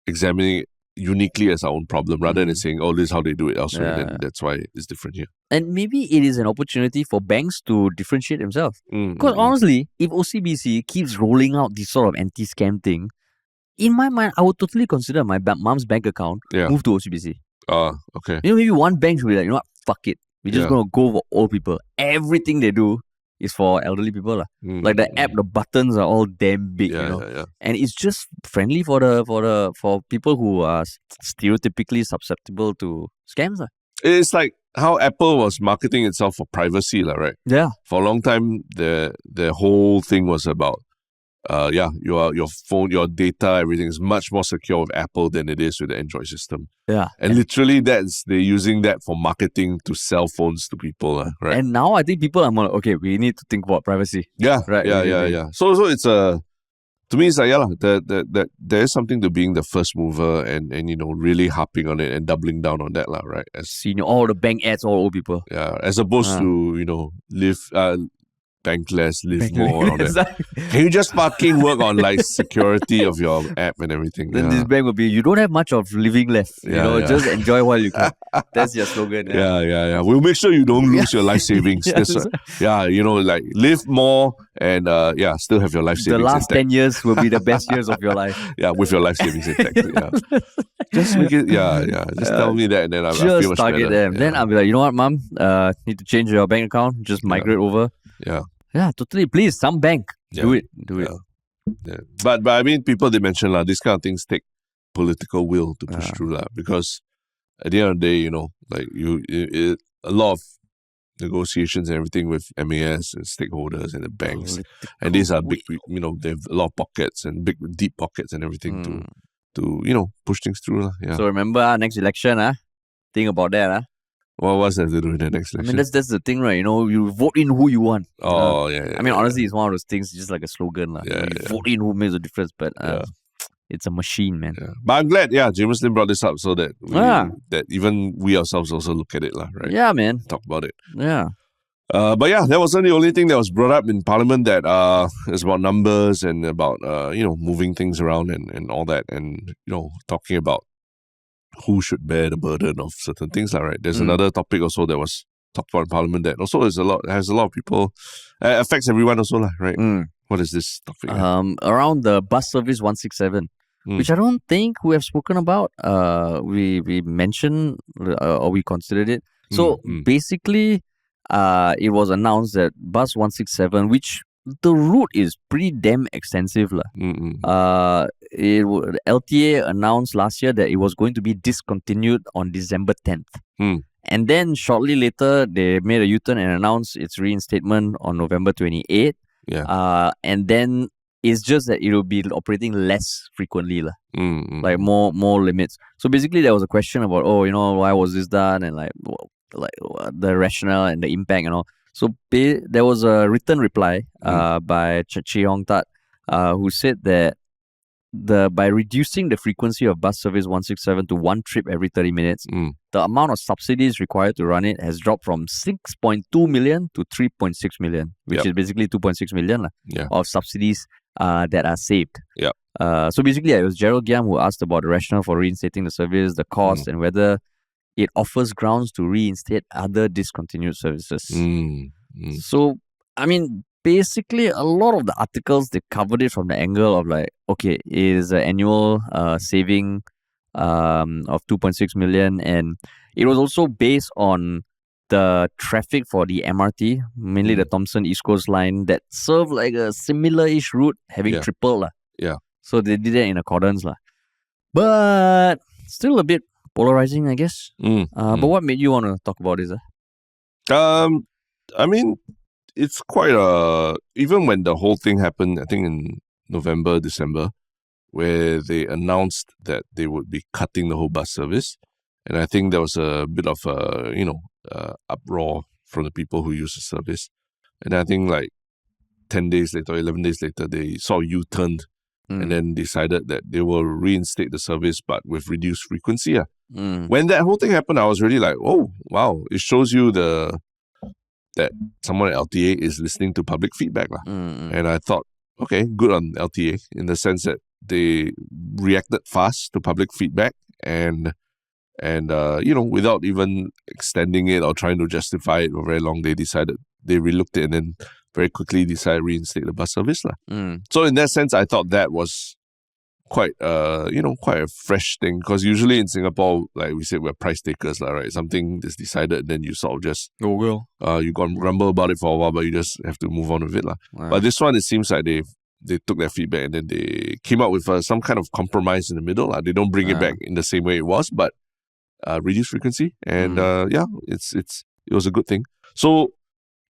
examining it uniquely as our own problem rather than saying, oh, this is how they do it elsewhere. Then that's why it's different here. And maybe it is an opportunity for banks to differentiate themselves. Because honestly, if OCBC keeps rolling out this sort of anti-scam thing, in my mind, I would totally consider my mom's bank account move to OCBC. Okay. Maybe one bank should be like, you know what, fuck it. We're just going to go for old people. Everything they do is for elderly people. Like the app, the buttons are all damn big, Yeah. And it's just friendly for people who are stereotypically susceptible to scams. It's like how Apple was marketing itself for privacy, right? Yeah. For a long time, the whole thing was about your phone, your data, everything is much more secure with Apple than it is with the Android system. Yeah. And literally they're using that for marketing to sell phones to people, right? And now I think people are more like, okay, we need to think about privacy. Yeah. Right. Yeah. So it's to me, it's like, that there is something to being the first mover and really harping on it and doubling down on that, right? As senior, all the bank ads, all old people. Yeah, as opposed to, bank less, live more. Can you just fucking work on security of your app and everything? Then this bank will be, you don't have much of living left. Just enjoy while you can. That's your slogan. Yeah. We'll make sure you don't lose your life savings. Live more and still have your life savings. The last intact. 10 years will be the best years of your life. Yeah, with your life savings intact. Just make it, just tell me that and then I'll feel much target better. them. Then I'll be like, you know what, mom? Need to change your bank account. Just migrate over. Yeah, totally. Please, some bank. Do it. Yeah. But I mean, people they mention these kind of things take political will to push through because at the end of the day, a lot of negotiations and everything with MAS and stakeholders and the banks, and these are big. They have a lot of pockets and big deep pockets and everything to push things through. Yeah. So remember next election, think about that. Well, what's that to do with the next election? I mean, that's the thing, right? You vote in who you want. Yeah. I mean, honestly, it's one of those things, just like a slogan. You vote in who makes a difference, but it's a machine, man. Yeah. But I'm glad, Jamus Lim brought this up so that that even we ourselves also look at it, right? Yeah, man. Talk about it. Yeah. But that wasn't the only thing that was brought up in Parliament that is about numbers and about, moving things around and all that and, talking about who should bear the burden of certain things, right? There's another topic also that was talked about in Parliament that also has a lot of people, affects everyone also, right? What is this topic? Around the bus service 167, which I don't think we have spoken about. We mentioned or we considered it. So basically, it was announced that bus 167, which the route is pretty damn extensive. LTA announced last year that it was going to be discontinued on December 10th. And then shortly later, they made a U-turn and announced its reinstatement on November 28th. Yeah. And then It's just that it will be operating less frequently, like more limits. So basically, there was a question about, why was this done, and the rationale and the impact and all. So there was a written reply by Cheong Tat, who said that by reducing the frequency of bus service 167 to one trip every 30 minutes, the amount of subsidies required to run it has dropped from 6.2 million to 3.6 million, which is basically 2.6 million of subsidies that are saved. So basically, it was Gerald Giam who asked about the rationale for reinstating the service, the cost, and whether it offers grounds to reinstate other discontinued services. So, I mean, basically, a lot of the articles, they covered it from the angle of like, okay, it is an annual saving of 2.6 million, and it was also based on the traffic for the MRT, mainly the Thomson East Coast line, that served like a similar-ish route, having tripled. So they did that in accordance. But still a bit polarizing, I guess. But what made you want to talk about this? I mean, it's quite even when the whole thing happened, I think in November, December, where they announced that they would be cutting the whole bus service. And I think there was a bit of uproar from the people who use the service. And I think like 10 days later, 11 days later, they sort of U-turned and then decided that they will reinstate the service, but with reduced frequency. When that whole thing happened, I was really like, oh, wow, it shows you that someone at LTA is listening to public feedback. And I thought, okay, good on LTA in the sense that they reacted fast to public feedback and without even extending it or trying to justify it for very long, they relooked it and then very quickly decided to reinstate the bus service. So in that sense, I thought that was quite a fresh thing, because usually in Singapore, like we said, we're price takers, right? Something is decided, then you sort of just you gonna grumble about it for a while, but you just have to move on with it. But this one, it seems like they took their feedback and then they came up with some kind of compromise in the middle. They don't bring it back in the same way it was, but reduce frequency, and it was a good thing. So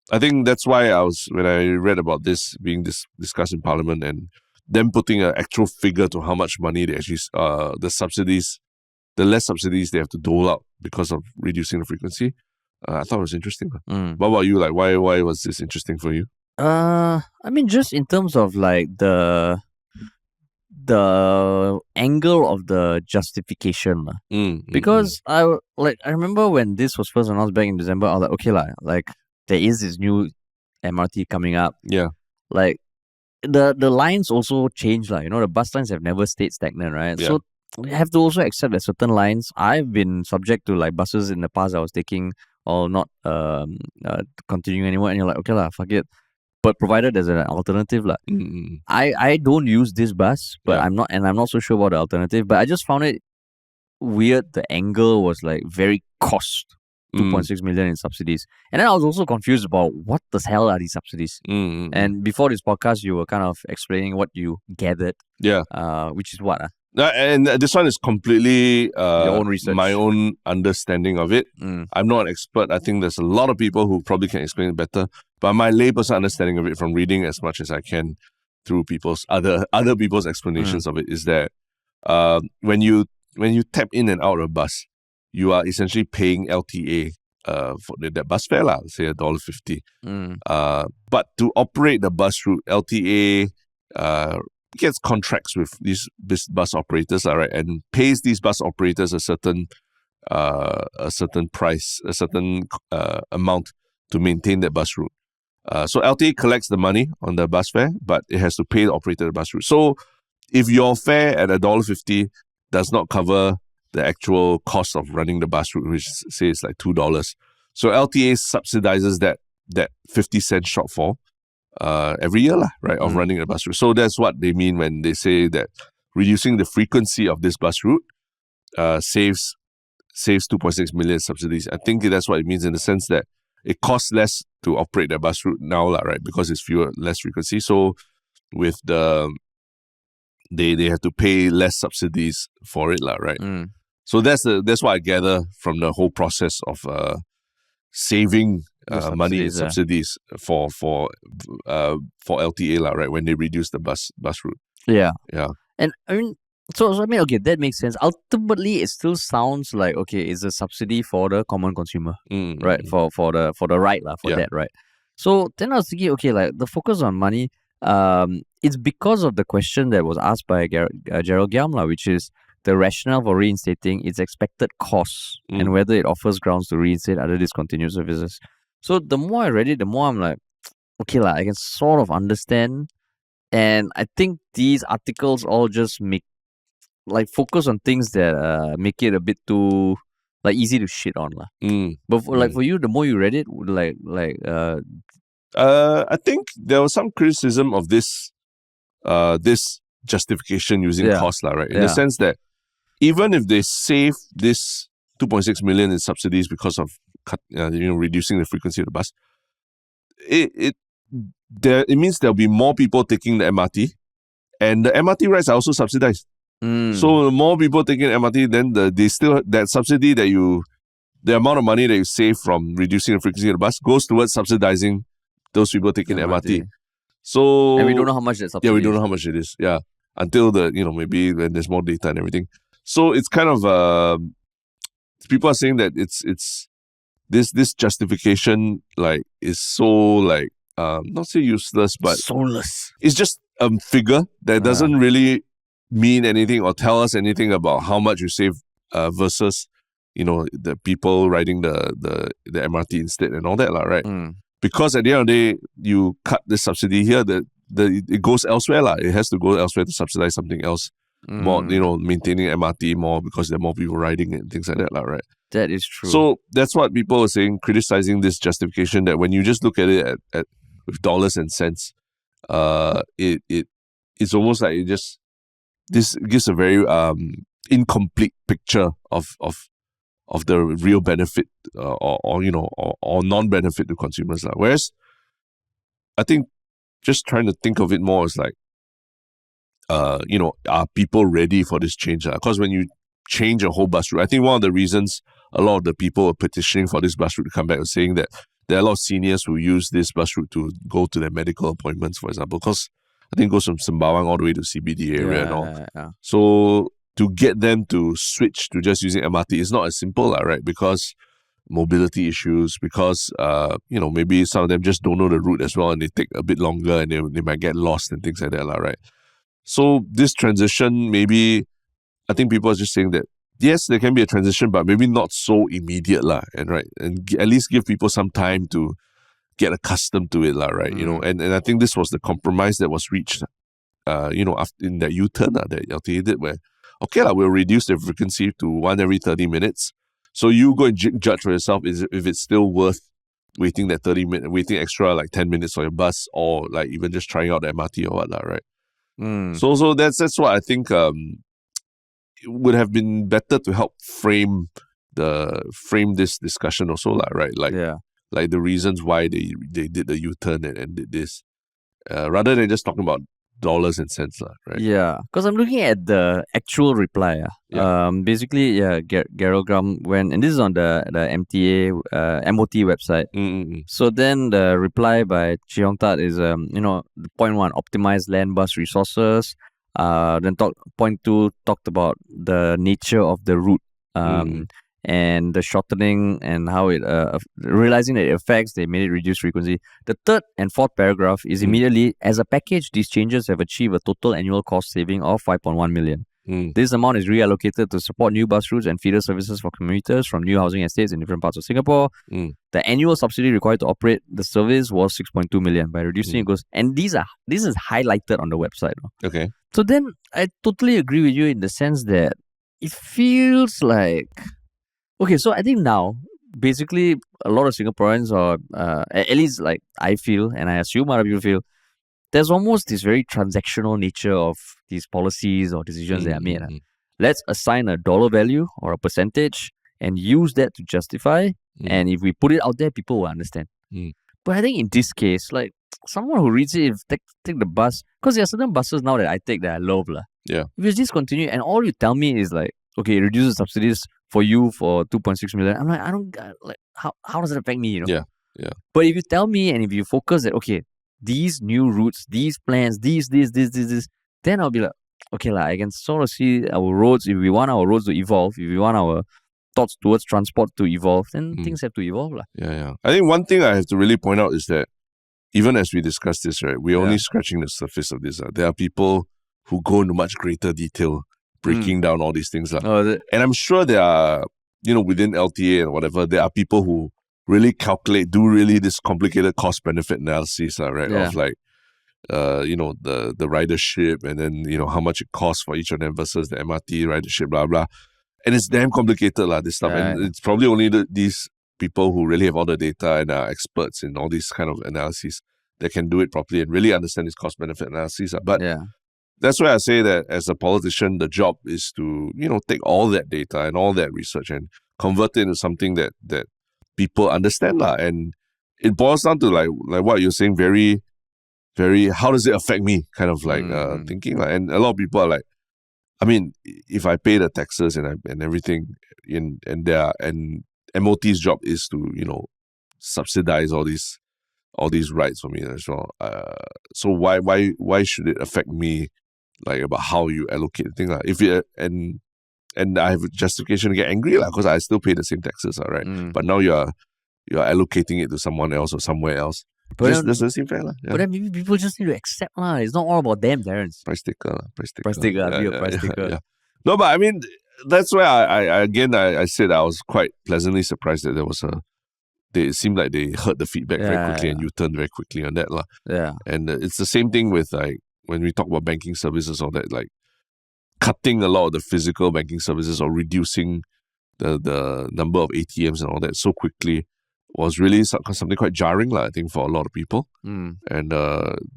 I think that's why when I read about this being discussed in Parliament and them putting an actual figure to how much money they actually the less subsidies they have to dole out because of reducing the frequency, I thought it was interesting. What about you? Like, why was this interesting for you? I mean, just in terms of like the angle of the justification, because I remember when this was first announced back in December, I was like, okay, like there is this new MRT coming up. Like the lines also change, the bus lines have never stayed stagnant, right? So we have to also accept that certain lines, I've been subject to like buses in the past I was taking or not continuing anymore, and you're like, okay fuck it. But provided there's an alternative, I don't use this bus, but I'm not so sure about the alternative. But I just found it weird. The angle was like very cost 2.6 million in subsidies, and then I was also confused about what the hell are these subsidies. And before this podcast, you were kind of explaining what you gathered, which is what and this one is completely your own research, my own understanding of it. I'm not an expert. I think there's a lot of people who probably can explain it better, but my layperson understanding of it from reading as much as I can through people's other people's explanations of it is that when you tap in and out of a bus, you are essentially paying LTA for that bus fare, say $1.50. But to operate the bus route, LTA gets contracts with these bus operators, right, and pays these bus operators a certain price, a certain amount to maintain that bus route. So LTA collects the money on the bus fare, but it has to pay the operator the bus route. So if your fare at $1.50 does not cover the actual cost of running the bus route, which say is like $2, so LTA subsidizes that 50-cent shortfall every year, right, of running the bus route. So that's what they mean when they say that reducing the frequency of this bus route saves 2.6 million subsidies. I think that's what it means in the sense that it costs less to operate the bus route now, right, because it's less frequency. So with they have to pay less subsidies for it, right? So that's what I gather from the whole process of saving subsidies for LTA right, when they reduce the bus route. Yeah. Yeah. And I mean, so I mean, okay, that makes sense. Ultimately, it still sounds like, okay, it's a subsidy for the common consumer, right? For the right for that, right? So then I was thinking, okay, like the focus on money, it's because of the question that was asked by Gerald Giam, which is the rationale for reinstating its expected costs and whether it offers grounds to reinstate other discontinued services. So the more I read it, the more I'm like, okay, I can sort of understand. And I think these articles all just focus on things that make it a bit too easy to shit on. But for you, the more you read it, I think there was some criticism of this justification using cost, right? In the sense that even if they save this 2.6 million in subsidies because of reducing the frequency of the bus, it means there'll be more people taking the MRT, and the MRT rides are also subsidized. So the more people taking MRT, then that subsidy the amount of money that you save from reducing the frequency of the bus goes towards subsidizing those people taking MRT. So, and we don't know how much that subsidy we don't know how much it is. Yeah, until maybe when there's more data and everything. So it's kind of people are saying that it's this justification is so not say useless, but soulless. It's just a figure that doesn't really mean anything or tell us anything about how much you save versus the people riding the MRT instead and all that, right? Because at the end of the day, you cut the subsidy here, it goes elsewhere, It has to go elsewhere to subsidize something else. More, maintaining MRT more because there are more people riding it and things like that, right? That is true. So that's what people are saying, criticizing this justification that when you just look at it at with dollars and cents, it's almost like this gives a very incomplete picture of the real benefit or non-benefit to consumers. Whereas I think just trying to think of it more as are people ready for this change? Because when you change a whole bus route, I think one of the reasons a lot of the people are petitioning for this bus route to come back are saying that there are a lot of seniors who use this bus route to go to their medical appointments, for example, because I think it goes from Sembawang all the way to CBD area and all. Yeah. So to get them to switch to just using MRT is not as simple, right? Because mobility issues, because maybe some of them just don't know the route as well and they take a bit longer and they might get lost and things like that, right? So this transition, maybe I think people are just saying that yes, there can be a transition, but maybe not so immediate, and at least give people some time to get accustomed to it, right? And I think this was the compromise that was reached, after in that U-turn that LTA did, where we'll reduce the frequency to 1 every 30 minutes. So you go and judge for yourself if it's still worth waiting that 30 minutes, waiting extra 10 minutes for your bus, or even just trying out the MRT or what, right? So that's what I think it would have been better to help frame this discussion also, right? Like the reasons why they did the U-turn and did this, rather than just talking about dollars and cents, right? Yeah, because I'm looking at the actual reply. Basically, Gerald Giam went, and this is on the MTA MOT website. So then the reply by Cheong Tat is the point 1, optimize land bus resources. Then point 2 talked about the nature of the route and the shortening and how it realizing that it affects, they made it reduce frequency. The third and fourth paragraph is immediately, as a package, these changes have achieved a total annual cost saving of 5.1 million. This amount is reallocated to support new bus routes and feeder services for commuters from new housing estates in different parts of Singapore. The annual subsidy required to operate the service was 6.2 million. By reducing it goes, and this is highlighted on the website. Okay. So then I totally agree with you in the sense that it feels like, okay, so I think now, basically, a lot of Singaporeans, or at least I feel, and I assume other people feel, there's almost this very transactional nature of these policies or decisions that are made. Let's assign a dollar value or a percentage and use that to justify. And if we put it out there, people will understand. But I think in this case, someone who reads it, if take the bus, because there are certain buses now that I take that I love. Yeah. If you discontinue and all you tell me is okay, it reduces subsidies for you for 2.6 million. I'm I don't, how does it affect me, Yeah. Yeah. But if you tell me and if you focus that, okay, these new routes, these plans, this, then I'll be like, okay, I can sort of see our roads. If we want our roads to evolve, if we want our thoughts towards transport to evolve, then things have to evolve. Yeah. I think one thing I have to really point out is that even as we discuss this, right, we're only scratching the surface of this. There are people who go into much greater detail, breaking down all these things. And I'm sure there are, within LTA and whatever, there are people who really do really this complicated cost-benefit analysis, right? Yeah. Of the ridership and then, how much it costs for each of them versus the MRT ridership, blah, blah. And it's damn complicated, this stuff. Right. And it's probably only these people who really have all the data and are experts in all these kind of analyses that can do it properly and really understand this cost-benefit analysis. But that's why I say that as a politician, the job is to, take all that data and all that research and convert it into something that people understand. And it boils down to like what you're saying, very, very, how does it affect me kind of thinking. And a lot of people are like, I mean, if I pay the taxes and everything, and MOT's job is to, subsidize all these rights for me as well. So why should it affect me, about how you allocate things? If you and I have a justification to get angry, because I still pay the same taxes, right? But now you're allocating it to someone else or somewhere else. But that doesn't seem fair. Yeah. But then maybe people just need to accept. It's not all about them, Terrence. Price taker. Price taker. Yeah. No, but I mean, that's why I said I was quite pleasantly surprised that it seemed like they heard the feedback very quickly and U-turned very quickly on that. Yeah. And it's the same thing with when we talk about banking services or that, cutting a lot of the physical banking services or reducing the number of ATMs and all that so quickly was really something quite jarring, I think, for a lot of people. And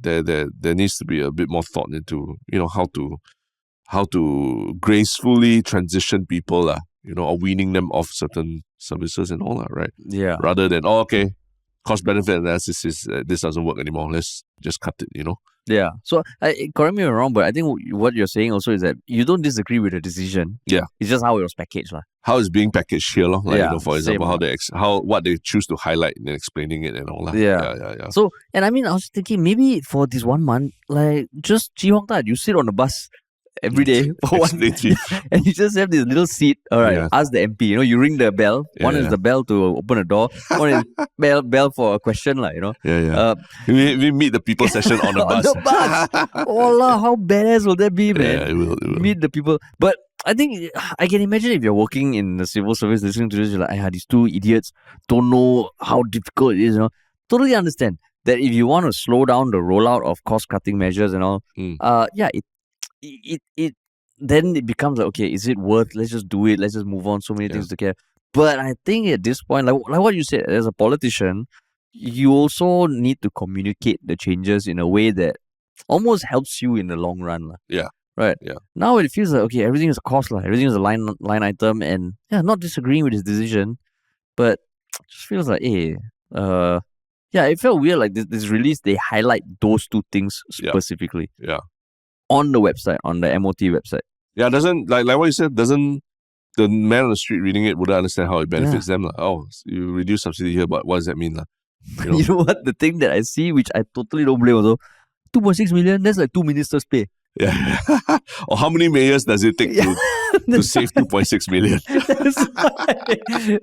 there needs to be a bit more thought into, how to gracefully transition people, or weaning them off certain services and all that, right? Yeah. Rather than, okay, cost-benefit analysis is this doesn't work anymore. Let's just cut it, Yeah. So, correct me if I'm wrong, but I think what you're saying also is that you don't disagree with the decision. Yeah. It's just how it was packaged. How it's being packaged here, for example, same, what they choose to highlight in explaining it and all that. Yeah. So, and I mean, I was thinking maybe for this 1 month, just Shiok, you sit on the bus every day for 1 day, and you just have this little seat. All right, ask the MP. You ring the bell. One is the bell to open the door. One is bell for a question, we meet the people session on the bus. On the bus. Oh, how badass will that be, man? Yeah, it will. Meet the people. But I think I can imagine if you're working in the civil service listening to this, you're like, these two idiots don't know how difficult it is. Totally understand that if you want to slow down the rollout of cost-cutting measures and all, it then it becomes like, okay, is it worth? Let's just do it. Let's just move on. So many things to care. But I think at this point, like what you said, as a politician, you also need to communicate the changes in a way that almost helps you in the long run. Yeah. Right. Yeah. Now it feels like, okay, everything is a cost, everything is a line item, and not disagreeing with his decision, but it just feels like, it felt weird. Like this release, they highlight those two things specifically. Yeah. On the website, on the MOT website. Yeah, doesn't like what you said, doesn't the man on the street reading it wouldn't understand how it benefits them. Oh, you reduce subsidy here, but what does that mean? You know what? The thing that I see, which I totally don't blame also, 2.6 million, that's like 2 ministers' pay. Yeah. Or how many mayors does it take to save 2.6 million?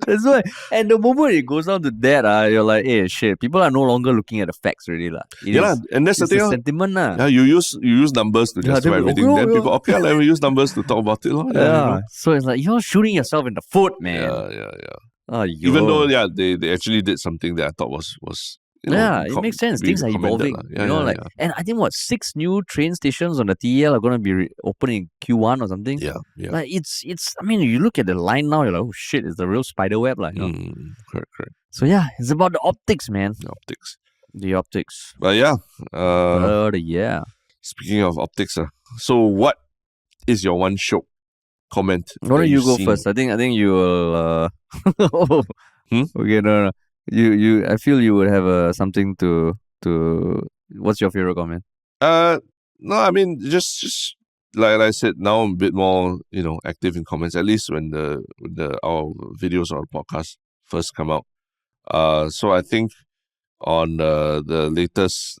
That's why. And the moment it goes down to that, you're like, hey, shit, people are no longer looking at the facts really. And that's the thing. It's sentiment. Yeah, you use numbers to justify everything. Then people, let me use numbers to talk about it. So it's like, you're shooting yourself in the foot, man. Yeah. Even though, they actually did something that I thought was it makes sense. Things are evolving. And I think 6 new train stations on the TL are going to be opening in Q1 or something. Yeah. It's. I mean, you look at the line now, you're like, oh shit, it's the real spider web, Correct. So it's about the optics, man. The optics. But speaking of optics, so what is your one Shiok comment? Why don't you go first? I think you will. Okay, no. You I feel you would have something to what's your favorite comment? No, I mean just like I said, now I'm a bit more, active in comments, at least when our videos or podcast first come out. So I think on the latest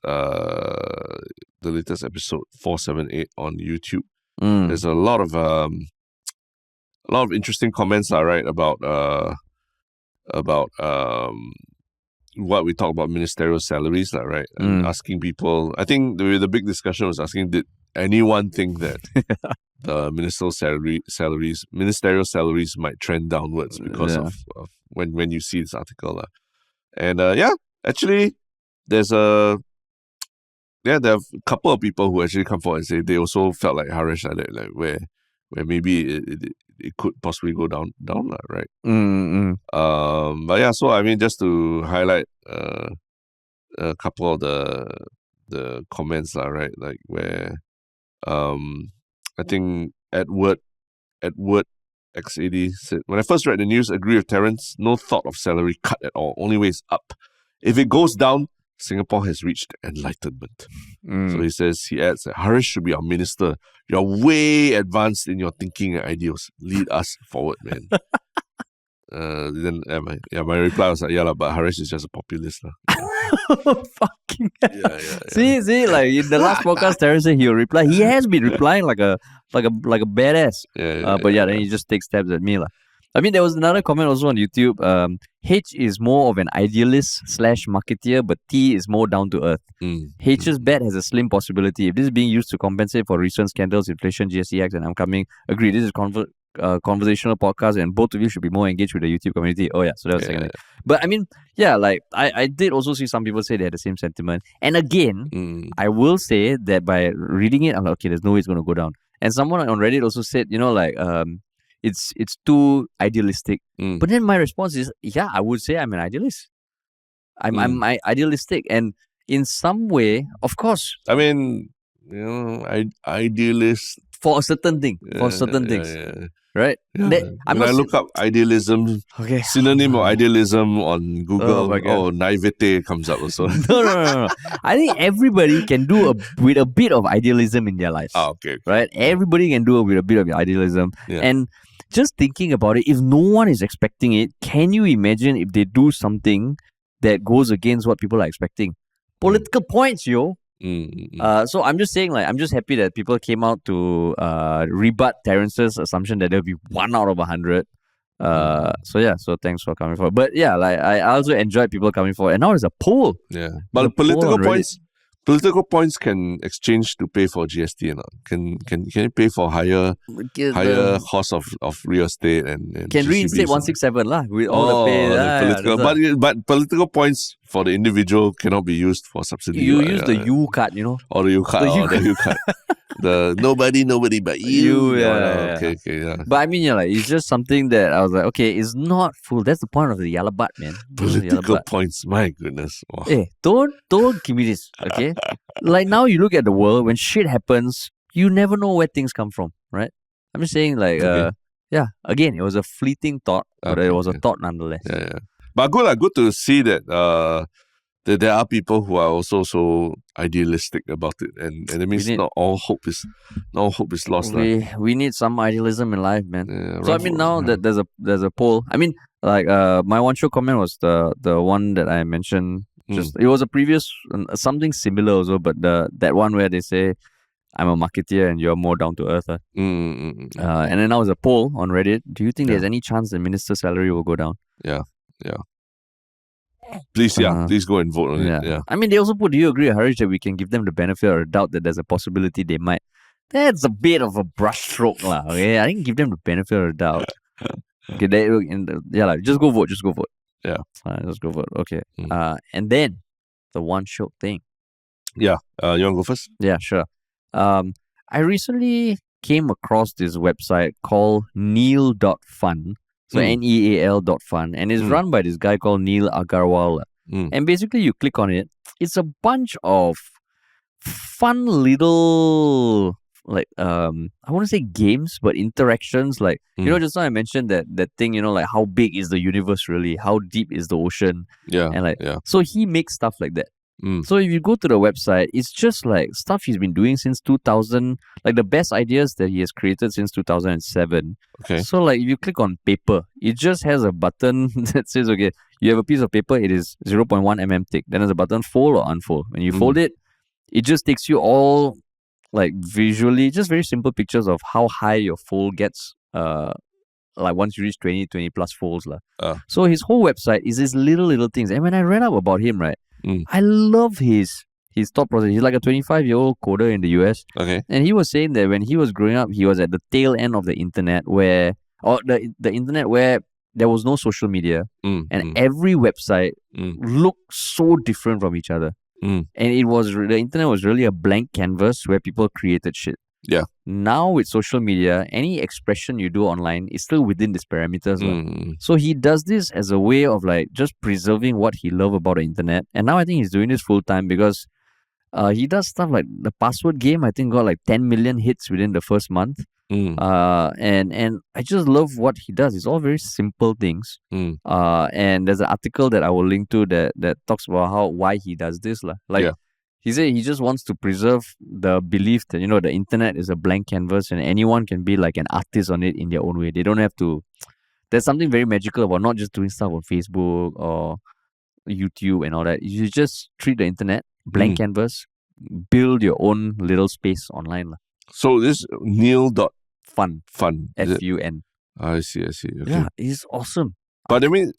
episode 478 on YouTube. There's a lot of interesting comments, right, about what we talk about ministerial salaries, right, and asking people. I think the big discussion was asking, did anyone think that the ministerial salaries might trend downwards because of when you see this article, and actually there are a couple of people who actually come forward and say they also felt like Harish like that, like where maybe it could possibly go down, right? But yeah, so I mean, just to highlight a couple of the comments, right? Like where I think Edward X80 said, when I first read the news, agree with Terence, no thought of salary cut at all. Only way is up. If it goes down, Singapore has reached enlightenment. So he adds that Harish should be our minister. You're way advanced in your thinking and ideals. Lead us forward, man. Then my reply was like, but Harish is just a populist. Fucking See, like in the last podcast, Terence said he'll reply. He has been replying like a badass. Then he just takes stabs at me. I mean, there was another comment also on YouTube. H is more of an idealist / marketeer, but T is more down to earth. H's bet has a slim possibility. If this is being used to compensate for recent scandals, inflation, GST Acts, and upcoming, agree, this is conversational podcast, and both of you should be more engaged with the YouTube community. Oh yeah, so that was second. But I mean, like I did also see some people say they had the same sentiment. And again, I will say that by reading it, I'm like, okay, there's no way it's going to go down. And someone on Reddit also said, it's too idealistic. But then my response is, I would say I'm an idealist. I'm idealistic, and in some way, of course. I mean, idealist for a certain thing, for certain things, right? When I look up idealism, synonym of idealism on Google, naivete comes up also. No. I think everybody can do with a bit of idealism in their lives. Right? Everybody can do it with a bit of idealism. And just thinking about it, if no one is expecting it, can you imagine if they do something that goes against what people are expecting? Political points, yo. So I'm just saying, I'm just happy that people came out to rebut Terence's assumption that there'll be 1 out of 100. So thanks for coming forward. But I also enjoyed people coming forward. And now there's a poll. But political points can exchange to pay for GST, can you pay for higher cost of real estate and can reinstate 167 with all the pay. But political points for the individual cannot be used for subsidy. You use the U card, or the U card, the U card. The nobody but you. Okay. But I mean, it's just something that I was like, okay, it's not full. That's the point of the Yalabat, man. Political points, my goodness. Wow. Hey, don't give me this, okay? Like now you look at the world, when shit happens, you never know where things come from, right? I'm just saying, again, it was a fleeting thought, but it was a thought nonetheless. But good to see that there are people who are also so idealistic about it, and it means not all hope is lost. We need some idealism in life, man. So I mean, now that there's a poll. I mean, my one show comment was the one that I mentioned. It was a previous something similar also, but that one where they say I'm a marketeer and you're more down to earth. And then now there's a poll on Reddit. Do you think there's any chance the minister's salary will go down? Yeah. Please go and vote on it. Yeah. I mean, they also put, do you agree, Harish, that we can give them the benefit or a doubt that there's a possibility they might? That's a bit of a brushstroke, okay? I didn't give them the benefit or a doubt. Okay, just go vote. Yeah. Just go vote. Okay. And then the one Shiok thing. Yeah. You want to go first? Yeah, sure. I recently came across this website called neal.fun. So NEAL.fun, and it's run by this guy called Neil Agarwal. And basically you click on it, it's a bunch of fun little I want to say games, but interactions. Just now I mentioned that thing, how big is the universe really? How deep is the ocean? Yeah. And so he makes stuff like that. So if you go to the website, it's just like stuff he's been doing since 2000, like the best ideas that he has created since 2007. Okay. So like if you click on paper, it just has a button that says, okay, you have a piece of paper, it is 0.1 mm thick. Then there's a button, fold or unfold. When you fold it, it just takes you all like visually, just very simple pictures of how high your fold gets. Like once you reach 20 plus folds. So his whole website is these little things. And when I read up about him, right, I love his thought process. He's like a 25-year-old coder in the US. Okay. And he was saying that when he was growing up, he was at the tail end of the internet the internet where there was no social media. And every website looked so different from each other. And the internet was really a blank canvas where people created shit. Yeah. Now with social media, any expression you do online is still within these parameters. So he does this as a way of like just preserving what he loved about the internet. And now I think he's doing this full time because he does stuff like the password game. I think got like 10 million hits within the first month. And I just love what he does. It's all very simple things. And there's an article that I will link to that talks about why he does this. He said he just wants to preserve the belief that, the internet is a blank canvas and anyone can be like an artist on it in their own way. They don't have to. There's something very magical about not just doing stuff on Facebook or YouTube and all that. You just treat the internet, blank canvas, build your own little space online. So this Fun. Fun. F-U-N. I see. Okay. Yeah, he's awesome. But that means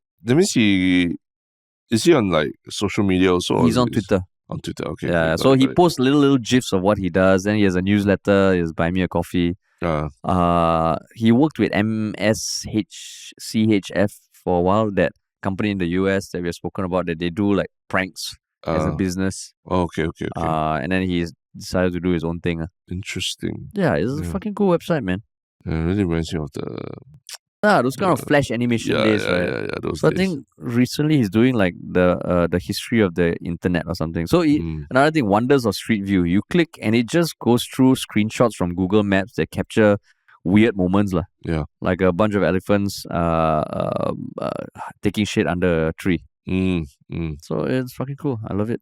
is he on like social media also? He's on Twitter. On Twitter, okay. Yeah, so he posts little gifs of what he does. Then he has a newsletter. He has Buy Me a Coffee. He worked with MSCHF for a while. That company in the US that we have spoken about, that they do like pranks as a business. Okay. And then he decided to do his own thing. Interesting. Yeah, it's a fucking cool website, man. Yeah, it really reminds me of those kind of flash animation days, right? Yeah, those so days. I think recently he's doing like the history of the internet or something. So another thing, Wonders of Street View. You click and it just goes through screenshots from Google Maps that capture weird moments. Yeah. Like a bunch of elephants taking shit under a tree. So it's fucking cool. I love it.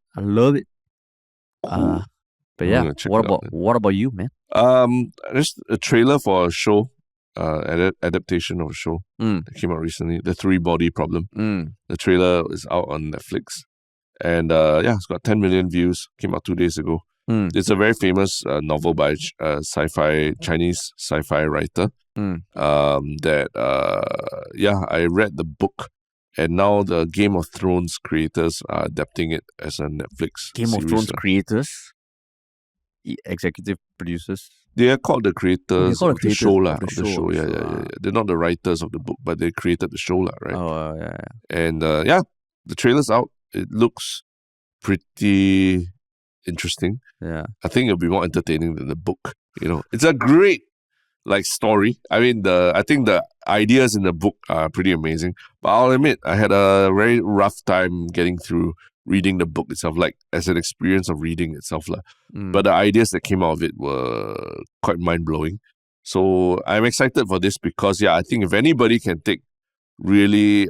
Cool. But yeah, what about you, man? Just a trailer for a show. Adaptation of a show that came out recently, The Three Body Problem. The trailer is out on Netflix, and it's got 10 million views. Came out 2 days ago. It's a very famous novel by a Chinese sci-fi writer. I read the book, and now the Game of Thrones creators are adapting it as a Netflix Game series. of Thrones creators, executive producers. They are called the creators of the show. Yeah. They're not the writers of the book, but they created the show, right? Oh, yeah. And the trailer's out. It looks pretty interesting. Yeah. I think it'll be more entertaining than the book. It's a great story. I mean, I think the ideas in the book are pretty amazing. But I'll admit, I had a very rough time getting through reading the book itself, like as an experience of reading itself. But the ideas that came out of it were quite mind-blowing. So I'm excited for this because, I think if anybody can take really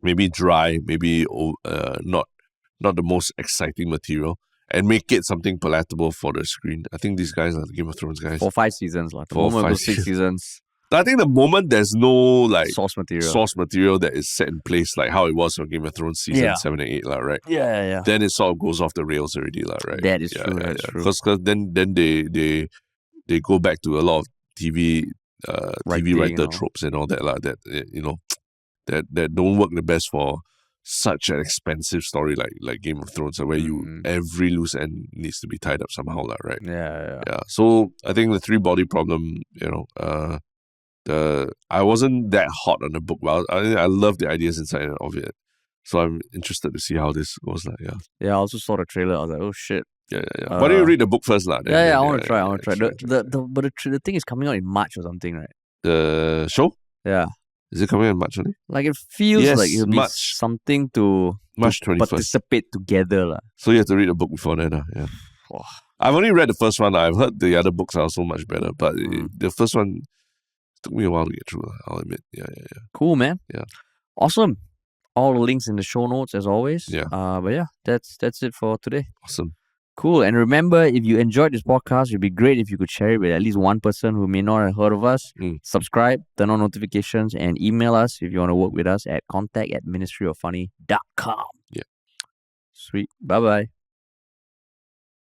maybe dry, maybe not the most exciting material and make it something palatable for the screen, I think these guys are the Game of Thrones guys. 4 5 seasons. The moment goes 6 seasons. I think the moment there's no source material that is set in place, like how it was for Game of Thrones season 7 and 8, right? Yeah. Then it sort of goes off the rails already, right? That is true. That's true. Because then they go back to a lot of TV writer tropes and all that, that don't work the best for such an expensive story like Game of Thrones, where every loose end needs to be tied up somehow, right? Yeah. So I think The Three Body Problem, I wasn't that hot on the book, but I love the ideas inside of it. So I'm interested to see how this goes. I also saw the trailer. I was like, oh shit. Yeah. Why don't you read the book first? I want to try. The thing is coming out in March or something, right? The show? Yeah. Is it coming in March only? Like it feels like it'll be something to March 21st. Participate together. So you have to read the book before then. Yeah. Oh. I've only read the first one. I've heard the other books are so much better, but the first one took me a while to get through, I'll admit. Yeah. Cool, man. Yeah. Awesome. All the links in the show notes as always. Yeah. But yeah, that's it for today. Awesome. Cool. And remember, if you enjoyed this podcast, it'd be great if you could share it with at least one person who may not have heard of us. Subscribe, turn on notifications, and email us if you want to work with us at contact@ministryofunny.com. Yeah. Sweet. Bye-bye.